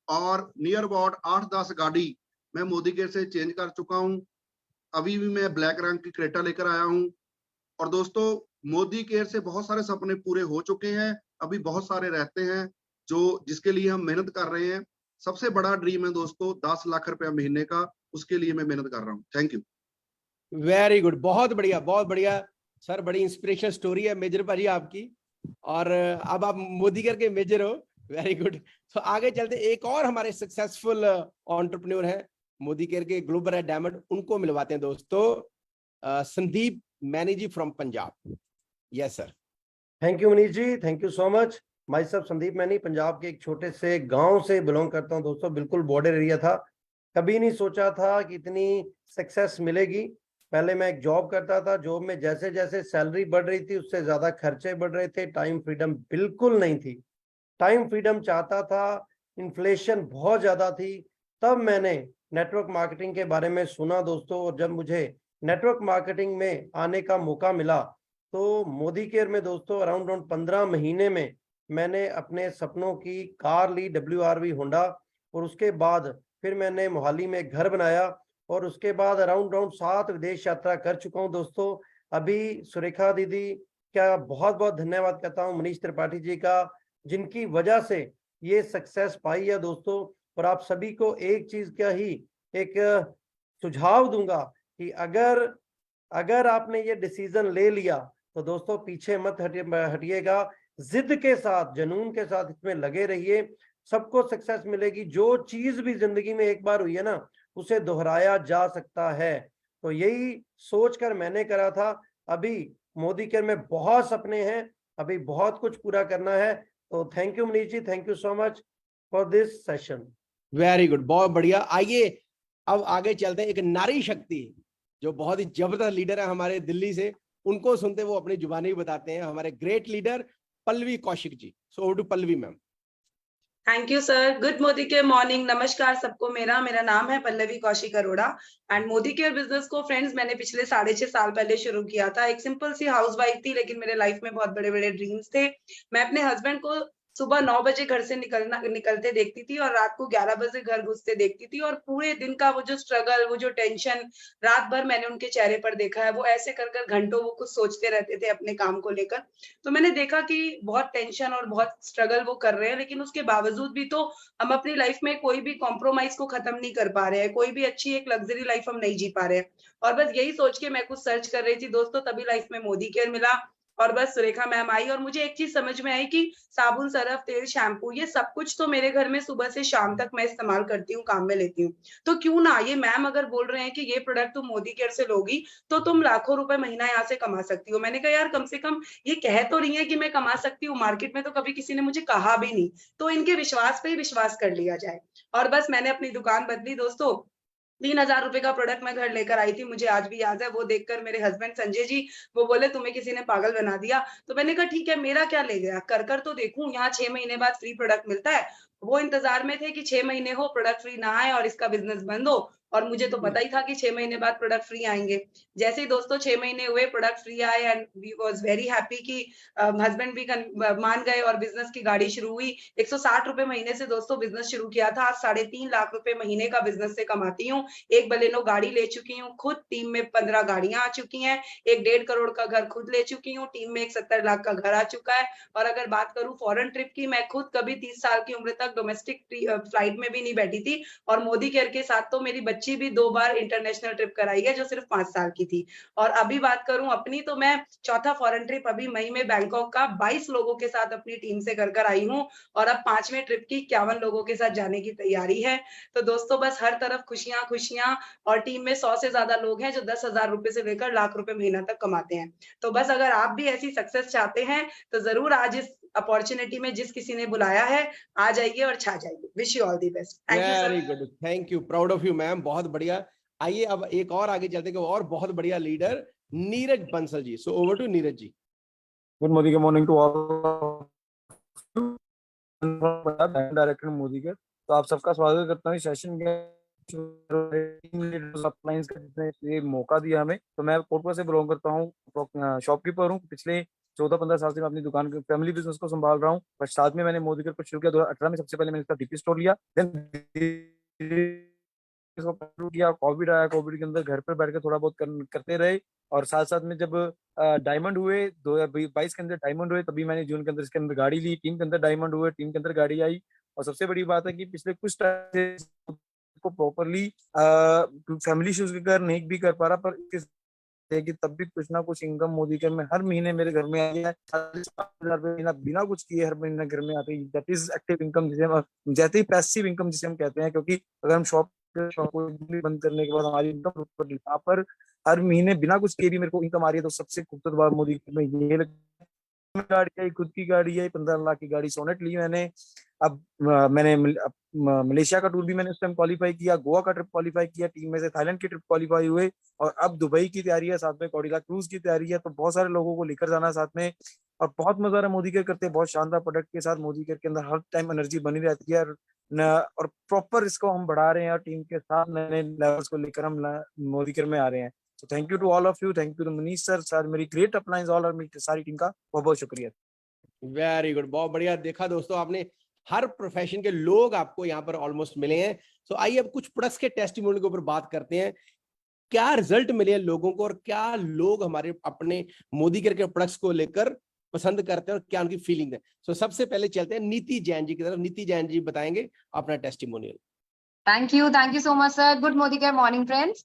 और नियर अबाउट 8-10 गाड़ी मैं मोदी केयर से चेंज कर चुका हूँ। अभी भी मैं ब्लैक रंग की क्रेटा लेकर आया हूँ। और दोस्तों, मोदी केयर से बहुत सारे सपने पूरे हो चुके हैं, अभी बहुत सारे रहते हैं जो जिसके लिए हम मेहनत कर रहे हैं। सबसे बड़ा ड्रीम है दोस्तों 10 लाख रुपया महीने का, उसके लिए मैं मेहनत कर रहा हूँ। Thank you. वेरी गुड, बहुत बढ़िया, बहुत बढ़िया सर। बड़ी इंस्पिरेशनल स्टोरी है मेजर भाजी आपकी, और अब आप मोदी केयर के मेजर हो। Very good. तो आगे चलते, एक और हमारे सक्सेसफुल एंटरप्रेन्योर है मोदी केयर के, ग्लोबल रेड डायमंड, उनको मिलवाते हैं दोस्तों। Sandeep Maini ji from Punjab. Yes sir. Thank you Manish ji, thank you so much. My सब संदीप मैनी, पंजाब के एक छोटे से गांव से बिलोंग करता हूं दोस्तों, बिल्कुल बॉर्डर एरिया था। कभी नहीं सोचा था कि इतनी सक्सेस मिलेगी। पहले मैं एक जॉब करता था, जॉब में जैसे जैसे सैलरी बढ़ रही थी उससे ज्यादा खर्चे बढ़ रहे थे, टाइम फ्रीडम बिल्कुल नहीं थी। टाइम फ्रीडम चाहता था, इन्फ्लेशन बहुत ज्यादा थी। तब मैंने नेटवर्क मार्केटिंग के बारे में सुना दोस्तों, और जब मुझे नेटवर्क मार्केटिंग में आने का मौका मिला तो मोदी केयर में दोस्तों अराउंड 15 महीने में मैंने अपने सपनों की कार ली, WRV होंडा, और उसके बाद फिर मैंने मोहाली में एक घर बनाया, और उसके बाद अराउंड 7 विदेश यात्रा कर चुका हूं दोस्तों। अभी सुरेखा दीदी का बहुत बहुत धन्यवाद करता हूं, मनीष त्रिपाठी जी का, जिनकी वजह से ये सक्सेस पाई है दोस्तों। और आप सभी को एक चीज का ही एक सुझाव दूंगा कि अगर आपने ये डिसीजन ले लिया तो दोस्तों पीछे मत हटिएगा, जिद के साथ, जुनून के साथ इसमें लगे रहिए, सबको सक्सेस मिलेगी। जो चीज भी जिंदगी में एक बार हुई है ना, उसे दोहराया जा सकता है। तो यही सोचकर मैंने करा था। अभी मोदी केयर में बहुत सपने हैं, अभी बहुत कुछ पूरा करना है। तो thank you Manish ji, thank you so much for this session. Very good, बहुत बढ़िया। आइए अब आगे चलते हैं। एक नारी शक्ति जो बहुत ही जबरदस्त लीडर है हमारे दिल्ली से, उनको सुनते वो अपनी जुबानी भी बताते हैं। हमारे great leader Pallavi Kaushik ji. So over to Pallavi ma'am. Thank you sir. Good Modi care morning. नमस्कार सबको। मेरा नाम है Pallavi Kaushik Arora and Modicare business को फ्रेंड्स मैंने पिछले 6.5 साल पहले शुरू किया था। एक सिंपल सी हाउसवाइफ थी, लेकिन मेरे लाइफ में बहुत बड़े बड़े ड्रीम्स थे। मैं अपने हस्बैंड को सुबह 9 बजे घर से निकलते देखती थी और रात को 11 बजे घर घुसते देखती थी, और पूरे दिन का वो जो स्ट्रगल, वो जो टेंशन रात भर मैंने उनके चेहरे पर देखा है। वो ऐसे कर घंटों वो कुछ सोचते रहते थे अपने काम को लेकर। तो मैंने देखा कि बहुत टेंशन और बहुत स्ट्रगल वो कर रहे हैं, लेकिन उसके बावजूद भी तो हम अपनी लाइफ में कोई भी कॉम्प्रोमाइज को खत्म नहीं कर पा रहे हैं, कोई भी अच्छी एक लग्जरी लाइफ हम नहीं जी पा रहे हैं। और बस यही सोच के मैं कुछ सर्च कर रही थी दोस्तों, तभी लाइफ में मोदी केयर मिला और बस सुरेखा मैम आई और मुझे एक चीज समझ में आई कि साबुन, सरफ, तेल, शैम्पू, ये सब कुछ तो मेरे घर में सुबह से शाम तक मैं इस्तेमाल करती हूँ, काम में लेती हूँ। तो क्यों ना, ये मैम अगर बोल रहे हैं कि ये प्रोडक्ट तुम मोदी केयर से लोगी तो तुम लाखों रुपए महीना यहाँ से कमा सकती हो। मैंने कहा यार कम से कम ये कह तो रही है कि मैं कमा सकती हूँ, मार्केट में तो कभी किसी ने मुझे कहा भी नहीं, तो इनके विश्वास पे ही विश्वास कर लिया जाए। और बस मैंने अपनी दुकान बदली दोस्तों। 3,000 रुपए का प्रोडक्ट मैं घर लेकर आई थी, मुझे आज भी याद है। वो देखकर मेरे हस्बैंड संजय जी वो बोले तुम्हें किसी ने पागल बना दिया। तो मैंने कहा ठीक है, मेरा क्या ले गया, कर तो देखूं। यहाँ 6 महीने बाद फ्री प्रोडक्ट मिलता है। वो इंतजार में थे कि 6 महीने हो, प्रोडक्ट फ्री ना आए और इसका बिजनेस बंद हो, और मुझे तो पता ही था कि 6 महीने बाद प्रोडक्ट फ्री आएंगे। जैसे ही दोस्तों 6 महीने हुए, प्रोडक्ट फ्री आए and we was very happy कि हस्बैंड भी मान गए और बिजनेस की गाड़ी शुरू हुई। 160 रुपए महीने से दोस्तों बिजनेस शुरू किया था, आज 3.5 लाख रुपए महीने का बिजनेस से कमाती हूँ। एक बलेनो गाड़ी ले चुकी हूँ खुद, टीम में 15 गाड़ियां आ चुकी हैं, एक 1.5 करोड़ का घर खुद ले चुकी हूँ, टीम में एक 70 लाख का घर आ चुका है। और अगर बात करूं फॉरेन ट्रिप की, मैं खुद कभी 30 साल की उम्र तक डोमेस्टिक फ्लाइट में भी नहीं बैठी थी, और मोदी केयर के साथ तो मेरी बच्ची भी 2 बार इंटरनेशनल ट्रिप कराई है, जो सिर्फ 5 साल की थी। और अभी बात करूं अपनी, तो मैं चौथा फॉरेन ट्रिप अभी मई में बैंकॉक का 22 लोगों के साथ अपनी टीम से कर आई हूं, और अब 5वें ट्रिप की 51 लोगों के साथ जाने की तैयारी है। तो दोस्तों बस हर तरफ खुशियां खुशियां, और टीम में 100 से ज्यादा लोग हैं जो 10,000 रुपए से लेकर लाख रुपए महीना तक कमाते हैं। तो बस अगर आप भी ऐसी सक्सेस चाहते हैं तो जरूर आज इस अपॉर्चुनिटी में जिस किसी ने बुलाया है आ जाइए और छा जाइए। Wish you all the best. Thank you sir. Very good, thank you, proud of you ma'am, बहुत बढ़िया। आइए अब एक और आगे चलते हैं, और बहुत बढ़िया leader Neeraj Bansal ji. So over to Neeraj ji. Good Modi के morning to all director Modi के। तो आप सबका स्वागत करता हूँ सेशन के ये मौका दिया हमें। तो मैं कोटपुरा से बिलोंग करता हूँ, शॉपकीपर हूँ। पिछले 14-15 साल से मैं अपनी दुकान के फैमिली बिजनेस को संभाल रहा हूँ, पर साथ में मैंने मोदी केयर को शुरू किया 2018 में। सबसे पहले मैंने इसका डीपी स्टोर लिया, किया। कोविड आया, कोविड के अंदर घर पर बैठ के थोड़ा बहुत करते रहे, और साथ साथ में जब डायमंड हुए 2022 के अंदर डायमंड हुए, तभी मैंने जून के अंदर इसके अंदर गाड़ी ली। टीम के अंदर डायमंड हुए, टीम के अंदर गाड़ी आई। और सबसे बड़ी बात है कि पिछले कुछ टाइम से को प्रॉपरली फैमिली इश्यूज के कारण नहीं भी कर पा रहा, पर कि तब भी कुछ ना कुछ इनकम मोदी केयर में हर महीने मेरे घर में आई है। 40,000 रुपए बिना कुछ किए हर महीने घर में आती है। दैट इज एक्टिव इनकम, जिसे हम जैसे ही पैसिव इनकम जिसे हम कहते हैं, क्योंकि अगर हम शॉप बंद करने के बाद हमारी इनकम यहाँ पर हर महीने बिना कुछ किए भी मेरे को इनकम आ रही है। तो सबसे खूबसूरत बात मोदी केयर में ये गाड़ी आई, खुद की गाड़ी है, 15 लाख की गाड़ी सोनेट ली मैंने। अब मैंने मलेशिया का टूर भी मैंने उस टाइम क्वालिफाई किया, गोवा का ट्रिप क्वालिफाई किया, टीम में से थाईलैंड की ट्रिप क्वालिफाई हुए, और अब दुबई की तैयारी है, साथ में कौडिला क्रूज की तैयारी है। तो बहुत सारे लोगों को लेकर जाना साथ में, और बहुत मजा आ रहा है मोदी केयर करते, बहुत शानदार प्रोडक्ट के साथ। मोदी केयर के अंदर हर टाइम एनर्जी बनी रहती है, और प्रॉपर इसको हम बढ़ा रहे हैं, और टीम के साथ नए लेवल्स को लेकर हम मोदी केयर में आ रहे हैं। So thank you to all of you, thank you to Manish sir, मेरी ग्रेट अपलाइंस ऑल और मेरी सारी टीम का बहुत बहुत शुक्रिया। वेरी गुड, बहुत बढ़िया। देखा दोस्तों आपने, हर प्रोफेशन के लोग आपको यहाँ पर ऑलमोस्ट मिले हैं। सो आइए अब कुछ प्रोडक्ट्स के टेस्टिमोनियल के ऊपर बात करते हैं। क्या रिजल्ट मिले हैं लोगों को, और क्या लोग हमारे अपने मोदी केयर के प्रोडक्ट्स को लेकर पसंद करते हैं, और क्या उनकी फीलिंग है। सो सबसे पहले चलते हैं नीति जैन जी की तरफ। नीति जैन जी बताएंगे अपना testimonial. Thank you so much sir. Good Modi care morning friends.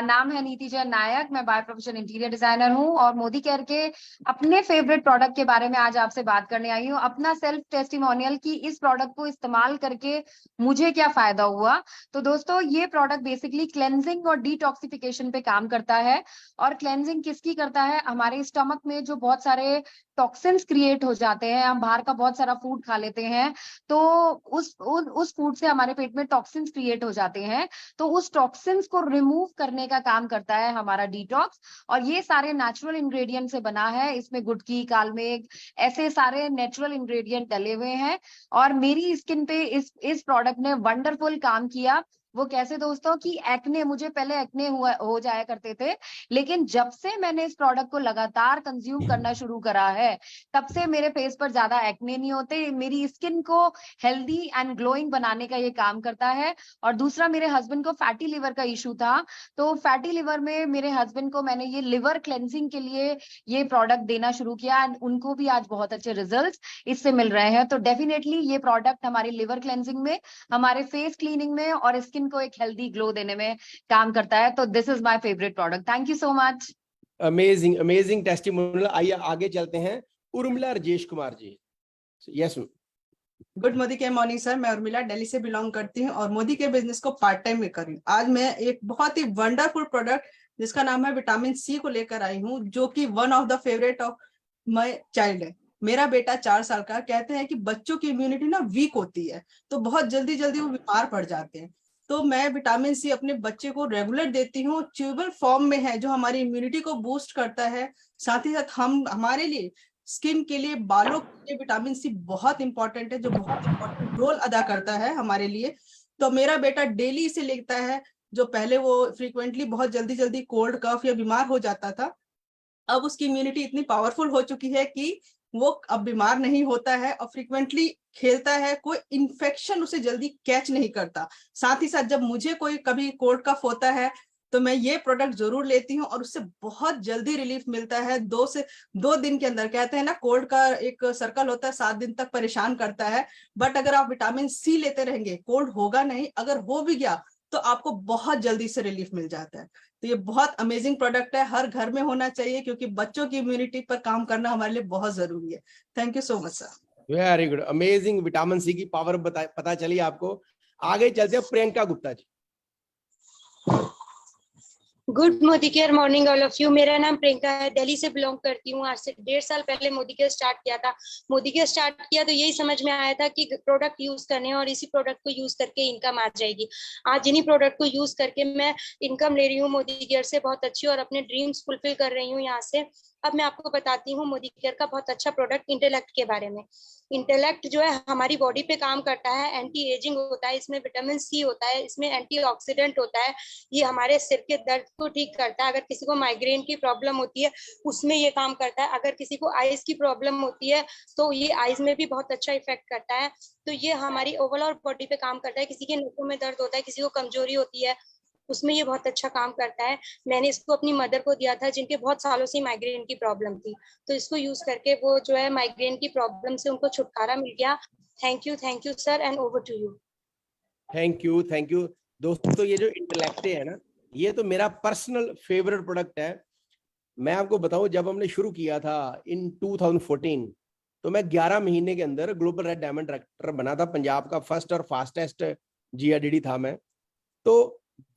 नाम है नीति जैन नायक, मैं बाय प्रोफेशन इंटीरियर डिजाइनर हूँ, और मोदी केयर के अपने फेवरेट प्रोडक्ट के बारे में आज आपसे बात करने आई हूँ। अपना सेल्फ टेस्टिमोनियल की इस प्रोडक्ट को इस्तेमाल करके मुझे क्या फायदा हुआ। तो दोस्तों ये प्रोडक्ट बेसिकली क्लेंजिंग और डिटॉक्सिफिकेशन पे काम करता है। और क्लेंजिंग किसकी करता है, हमारे स्टमक में जो बहुत सारे टॉक्सिन्स क्रिएट हो जाते हैं, हम बाहर का बहुत सारा फूड खा लेते हैं तो उस फूड से हमारे पेट में टॉक्सिन्स क्रिएट हो जाते हैं, तो उस टॉक्सिन्स को रिमूव करने का काम करता है हमारा डिटॉक्स। और ये सारे नेचुरल इंग्रेडिएंट से बना है, इसमें गुटकी, कालमेघ, ऐसे सारे नेचुरल इंग्रेडिएंट डले हुए हैं। और मेरी स्किन पे इस प्रोडक्ट ने वंडरफुल काम किया। वो कैसे दोस्तों कि एक्ने, मुझे पहले एक्ने हो जाया करते थे, लेकिन जब से मैंने इस प्रोडक्ट को लगातार कंज्यूम करना शुरू करा है, तब से मेरे फेस पर ज्यादा एक्ने नहीं होते। मेरी स्किन को हेल्दी एंड ग्लोइंग बनाने का ये काम करता है। और दूसरा, मेरे हस्बैंड को फैटी लिवर का इशू था, तो फैटी लिवर में मेरे हस्बैंड को मैंने ये लिवर क्लेंजिंग के लिए ये प्रोडक्ट देना शुरू किया एंड उनको भी आज बहुत अच्छे रिजल्ट्स इससे मिल रहे हैं। तो डेफिनेटली ये प्रोडक्ट हमारी लिवर क्लेंजिंग में, हमारे फेस क्लीनिंग में और स्किन को एक हेल्दी ग्लो देने में काम करता है। तो this is my favourite product. Thank you so much. Amazing amazing testimonial. आइए आगे चलते हैं, Urmila Rajesh Kumar ji. Yes ma'am. Good Modi के मॉर्निंग सर, मैं उर्मिला दिल्ली से बिलोंग करती हूँ और मोदी के बिजनेस को पार्ट टाइम में कर रही हूँ। आज मैं एक बहुत ही वंडरफुल प्रोडक्ट जिसका नाम है विटामिन सी को लेकर आई हूँ, जो कि one of the favourite of my child है। मेरा बेटा 4 साल का, कहते हैं कि बच्चों की इम्यूनिटी ना वीक होती है, तो बहुत जल्दी जल्दी वो बीमार पड़ जाते हैं। तो मैं विटामिन सी अपने बच्चे को रेगुलर देती हूँ, च्यूबल फॉर्म में है, जो हमारी इम्यूनिटी को बूस्ट करता है। साथ ही साथ हमारे लिए, स्किन के लिए, बालों के लिए विटामिन सी बहुत इंपॉर्टेंट है, जो बहुत इंपॉर्टेंट रोल अदा करता है हमारे लिए। तो मेरा बेटा डेली इसे लेता है। जो पहले वो फ्रीक्वेंटली बहुत जल्दी जल्दी कोल्ड कफ या बीमार हो जाता था, अब उसकी इम्यूनिटी इतनी पावरफुल हो चुकी है कि वो अब बीमार नहीं होता है और फ्रीक्वेंटली खेलता है, कोई इन्फेक्शन उसे जल्दी कैच नहीं करता। साथ ही साथ जब मुझे कोई कभी कोल्ड कफ होता है तो मैं ये प्रोडक्ट जरूर लेती हूँ और उससे बहुत जल्दी रिलीफ मिलता है। 2 दिन के अंदर, कहते हैं ना कोल्ड का एक सर्कल होता है, 7 दिन तक परेशान करता है, बट अगर आप विटामिन सी लेते रहेंगे कोल्ड होगा नहीं, अगर हो भी गया तो आपको बहुत जल्दी से रिलीफ मिल जाता है। तो ये बहुत अमेजिंग प्रोडक्ट है, हर घर में होना चाहिए, क्योंकि बच्चों की इम्यूनिटी पर काम करना हमारे लिए बहुत जरूरी है। Thank you so much sir. Very good, amazing. Vitamin C की पावर पता चली आपको। आगे चलते हैं Priyanka Gupta ji. Good Modi care morning all of you. मेरा नाम प्रियंका है, दिल्ली से बिलोंग करती हूँ। आज से 1.5 साल पहले मोदी केयर स्टार्ट किया था। मोदी केयर स्टार्ट किया तो यही समझ में आया था कि प्रोडक्ट यूज करने और इसी प्रोडक्ट को यूज करके इनकम आ जाएगी। आज इन्हीं प्रोडक्ट को यूज करके मैं इनकम ले रही हूँ मोदी केयर से बहुत अच्छी, और अपने ड्रीम्स फुलफिल कर रही हूँ यहाँ से। अब मैं आपको बताती हूँ मोदी केयर का बहुत अच्छा प्रोडक्ट इंटेलेक्ट के बारे में। इंटेलेक्ट जो है हमारी बॉडी पे काम करता है, एंटी एजिंग होता है, इसमें विटामिन सी होता है, इसमें एंटीऑक्सीडेंट होता है। ये हमारे सिर के दर्द को ठीक करता है। अगर किसी को माइग्रेन की प्रॉब्लम होती है उसमें ये काम करता है। अगर किसी को आइज की प्रॉब्लम होती है तो ये आइज में भी बहुत अच्छा इफेक्ट करता है। तो ये हमारी ओवरऑल बॉडी पे काम करता है। किसी के नसों में दर्द होता है, किसी को कमजोरी होती है, उसमें ये बहुत अच्छा काम करता है। मैंने इसको अपनी मदर को दिया था जिनके बहुत सालों से माइग्रेन की प्रॉब्लम थी, तो इसको यूज करके वो जो है माइग्रेन की प्रॉब्लम से उनको छुटकारा मिल गया। Thank you sir, and over to you. Thank you दोस्तों। ये जो इंटेलेक्ट है ना, ये तो मेरा पर्सनल फेवरेट प्रोडक्ट है। मैं आपको बताऊं, जब हमने शुरू किया था इन 2014, तो मैं 11 महीने के अंदर ग्लोबल रेड डायमंड डायरेक्टर बना था। पंजाब का फर्स्ट और फास्टेस्ट GRDD था मैं। तो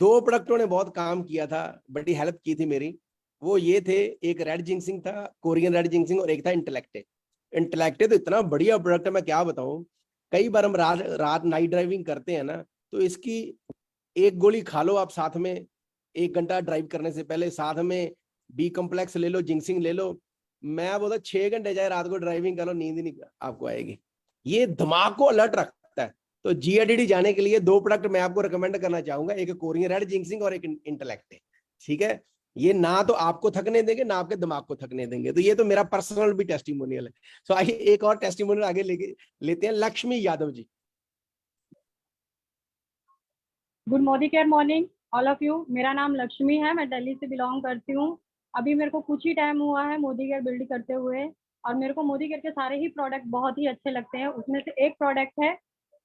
2 प्रोडक्टों ने बहुत काम किया था, बड़ी हेल्प की थी मेरी। वो ये थे, एक रेड जिंक्सिंग था, कोरियन रेड जिंक्सिंग, और एक था इंटेलेक्टे। इंटेलेक्टे तो इतना बढ़िया प्रोडक्ट है, मैं क्या बताऊं। कई बार हम रात नाइट ड्राइविंग करते हैं ना, तो इसकी एक गोली खा लो आप साथ में, 1 घंटा ड्राइव करने से पहले, साथ में बी कॉम्प्लेक्स ले लो, जिंक्सिंग ले लो। मैं बोलता 6 घंटे जाए रात को ड्राइविंग करो, नींद नहीं आपको आएगी। ये दिमाग को अलर्ट रखता है। तो GRDD जाने के लिए 2 प्रोडक्ट मैं आपको रिकमेंड करना चाहूंगा, एक कोरियन रेड जिंक्सिंग और एक इंटेलेक्ट है। ठीक है, ये ना तो आपको थकने देंगे ना आपके दिमाग को थकने देंगे। तो ये तो मेरा पर्सनल भी टेस्टिमोनियल है। सो आइए एक और टेस्टिमोनियल आगे लेते हैं, Lakshmi Yadav ji. Good Modi care morning all of you. मेरा नाम लक्ष्मी है, मैं दिल्ली से बिलोंग करती हूँ। अभी मेरे को कुछ ही टाइम हुआ है मोदी केयर बिल्ड करते हुए, और मेरे को मोदी केयर के सारे ही प्रोडक्ट बहुत ही अच्छे लगते हैं। उसमें से एक प्रोडक्ट है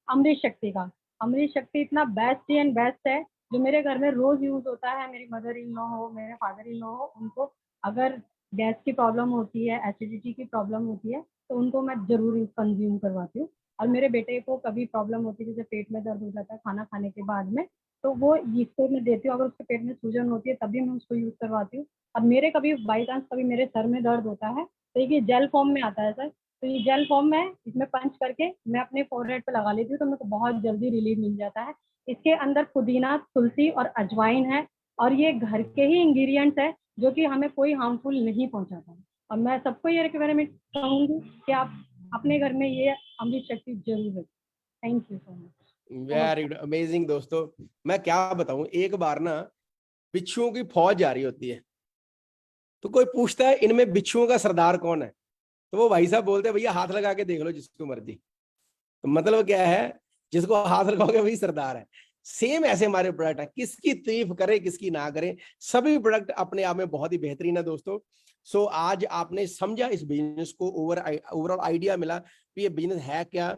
अमृत शक्ति का। अमृत शक्ति इतना बेस्ट एंड बेस्ट है, जो मेरे घर में रोज यूज होता है। मेरी मदर इन लॉ हो, मेरे फादर इन लॉ हो, उनको अगर गैस की प्रॉब्लम होती है, एसिडिटी की प्रॉब्लम होती है, तो उनको मैं जरूर कंज्यूम करवाती हूँ। और मेरे बेटे को कभी प्रॉब्लम होती है, जैसे पेट में दर्द हो जाता है खाना खाने के बाद में, तो वो इसको मैं देती हूँ। अगर उसके पेट में सूजन होती है तभी मैं उसको यूज करवाती हूँ। अब मेरे कभी बाई चांस कभी मेरे सर में दर्द होता है तो ये जेल फॉर्म में आता है सर, तो ये जेल फॉर्म में इसमें पंच करके मैं अपने फोरहेड पे लगा लेती हूँ, तो मेरे को बहुत जल्दी रिलीफ मिल जाता है। इसके अंदर पुदीना, तुलसी और अजवाइन है, और ये घर के ही इंग्रेडिएंट्स है जो कि हमें कोई हार्मफुल नहीं पहुंचाता है। और मैं सबको ये रिकमेंड कहूंगी कि आप अपने घर में ये अमृत शक्ति जरूर रखें। Thank you so much. Very amazing दोस्तों। मैं क्या बताऊं, एक बार ना बिच्छुओं की फौज जा रही होती है, तो कोई पूछता है इनमें बिच्छुओं का सरदार कौन है, तो वो भाई साहब बोलते हैं भैया हाथ लगा के देख लो जिसको मर्जी। तो मतलब क्या है, जिसको हाथ लगाओगे वही सरदार है। सेम ऐसे हमारे प्रोडक्ट है, किसकी तारीफ करें किसकी ना करें, सभी प्रोडक्ट अपने आप में बहुत ही बेहतरीन है दोस्तों। सो आज आपने समझा इस बिजनेस को, ओवरऑल आइडिया मिला कि ये बिजनेस है क्या,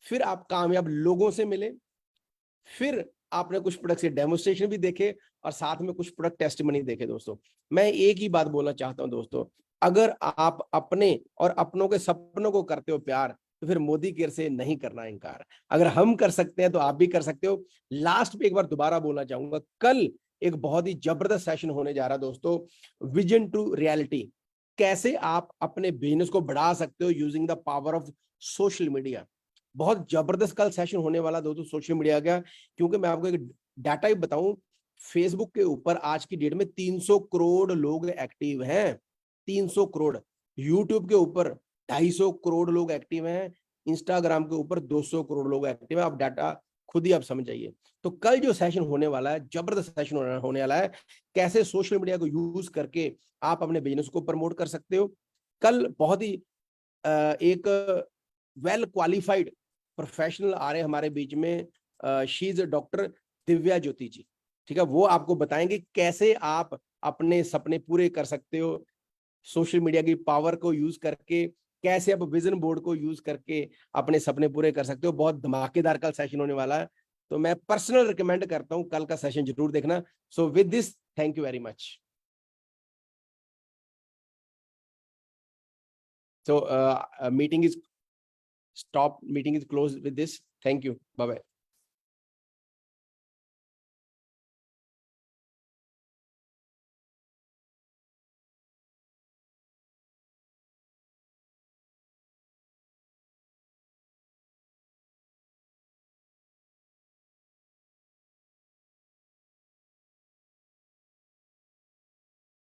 फिर आप कामयाब लोगों से मिले, फिर आपने कुछ प्रोडक्ट से डेमोन्स्ट्रेशन भी देखे और साथ में कुछ प्रोडक्ट टेस्टिमनी देखे। दोस्तों मैं एक ही बात बोलना चाहता हूं दोस्तों, अगर आप अपने और अपनों के सपनों को करते हो प्यार, तो फिर मोदी केयर से नहीं करना इनकार। अगर हम कर सकते हैं तो आप भी कर सकते हो। लास्ट पे एक बार दोबारा बोलना चाहूंगा, कल एक बहुत ही जबरदस्त सेशन होने जा रहा है दोस्तों, विजन टू रियलिटी, कैसे आप अपने बिजनेस को बढ़ा सकते हो using the power of social media. बहुत जबरदस्त कल सेशन होने वाला दोस्तों सोशल मीडिया का, क्योंकि मैं आपको एक डाटा ही बताऊं, फेसबुक के ऊपर आज की डेट में 300 करोड़ लोग एक्टिव हैं, 300 करोड़। यूट्यूब के ऊपर 250 करोड़ लोग एक्टिव हैं, इंस्टाग्राम के ऊपर 200 करोड़ लोग एक्टिव हैं। आप डाटा खुद ही आप समझ जाइए। तो कल जो सेशन होने वाला है, जबरदस्त सेशन होने वाला है, कैसे सोशल मीडिया को यूज करके आप अपने बिजनेस को प्रमोट कर सकते हो। कल बहुत ही एक वेल क्वालिफाइड प्रोफेशनल आ रहे हमारे बीच में, शी इज डॉक्टर दिव्या ज्योति जी, ठीक है। वो आपको बताएंगे कैसे आप अपने सपने पूरे कर सकते हो सोशल मीडिया की पावर को यूज करके, कैसे आप विजन बोर्ड को यूज करके अपने सपने पूरे कर सकते हो। बहुत धमाकेदार कल सेशन होने वाला है, तो मैं पर्सनल रिकमेंड करता हूं कल का सेशन जरूर देखना। So with this, thank you very much. So meeting is stopped. Meeting is closed with this. Thank you. Bye bye.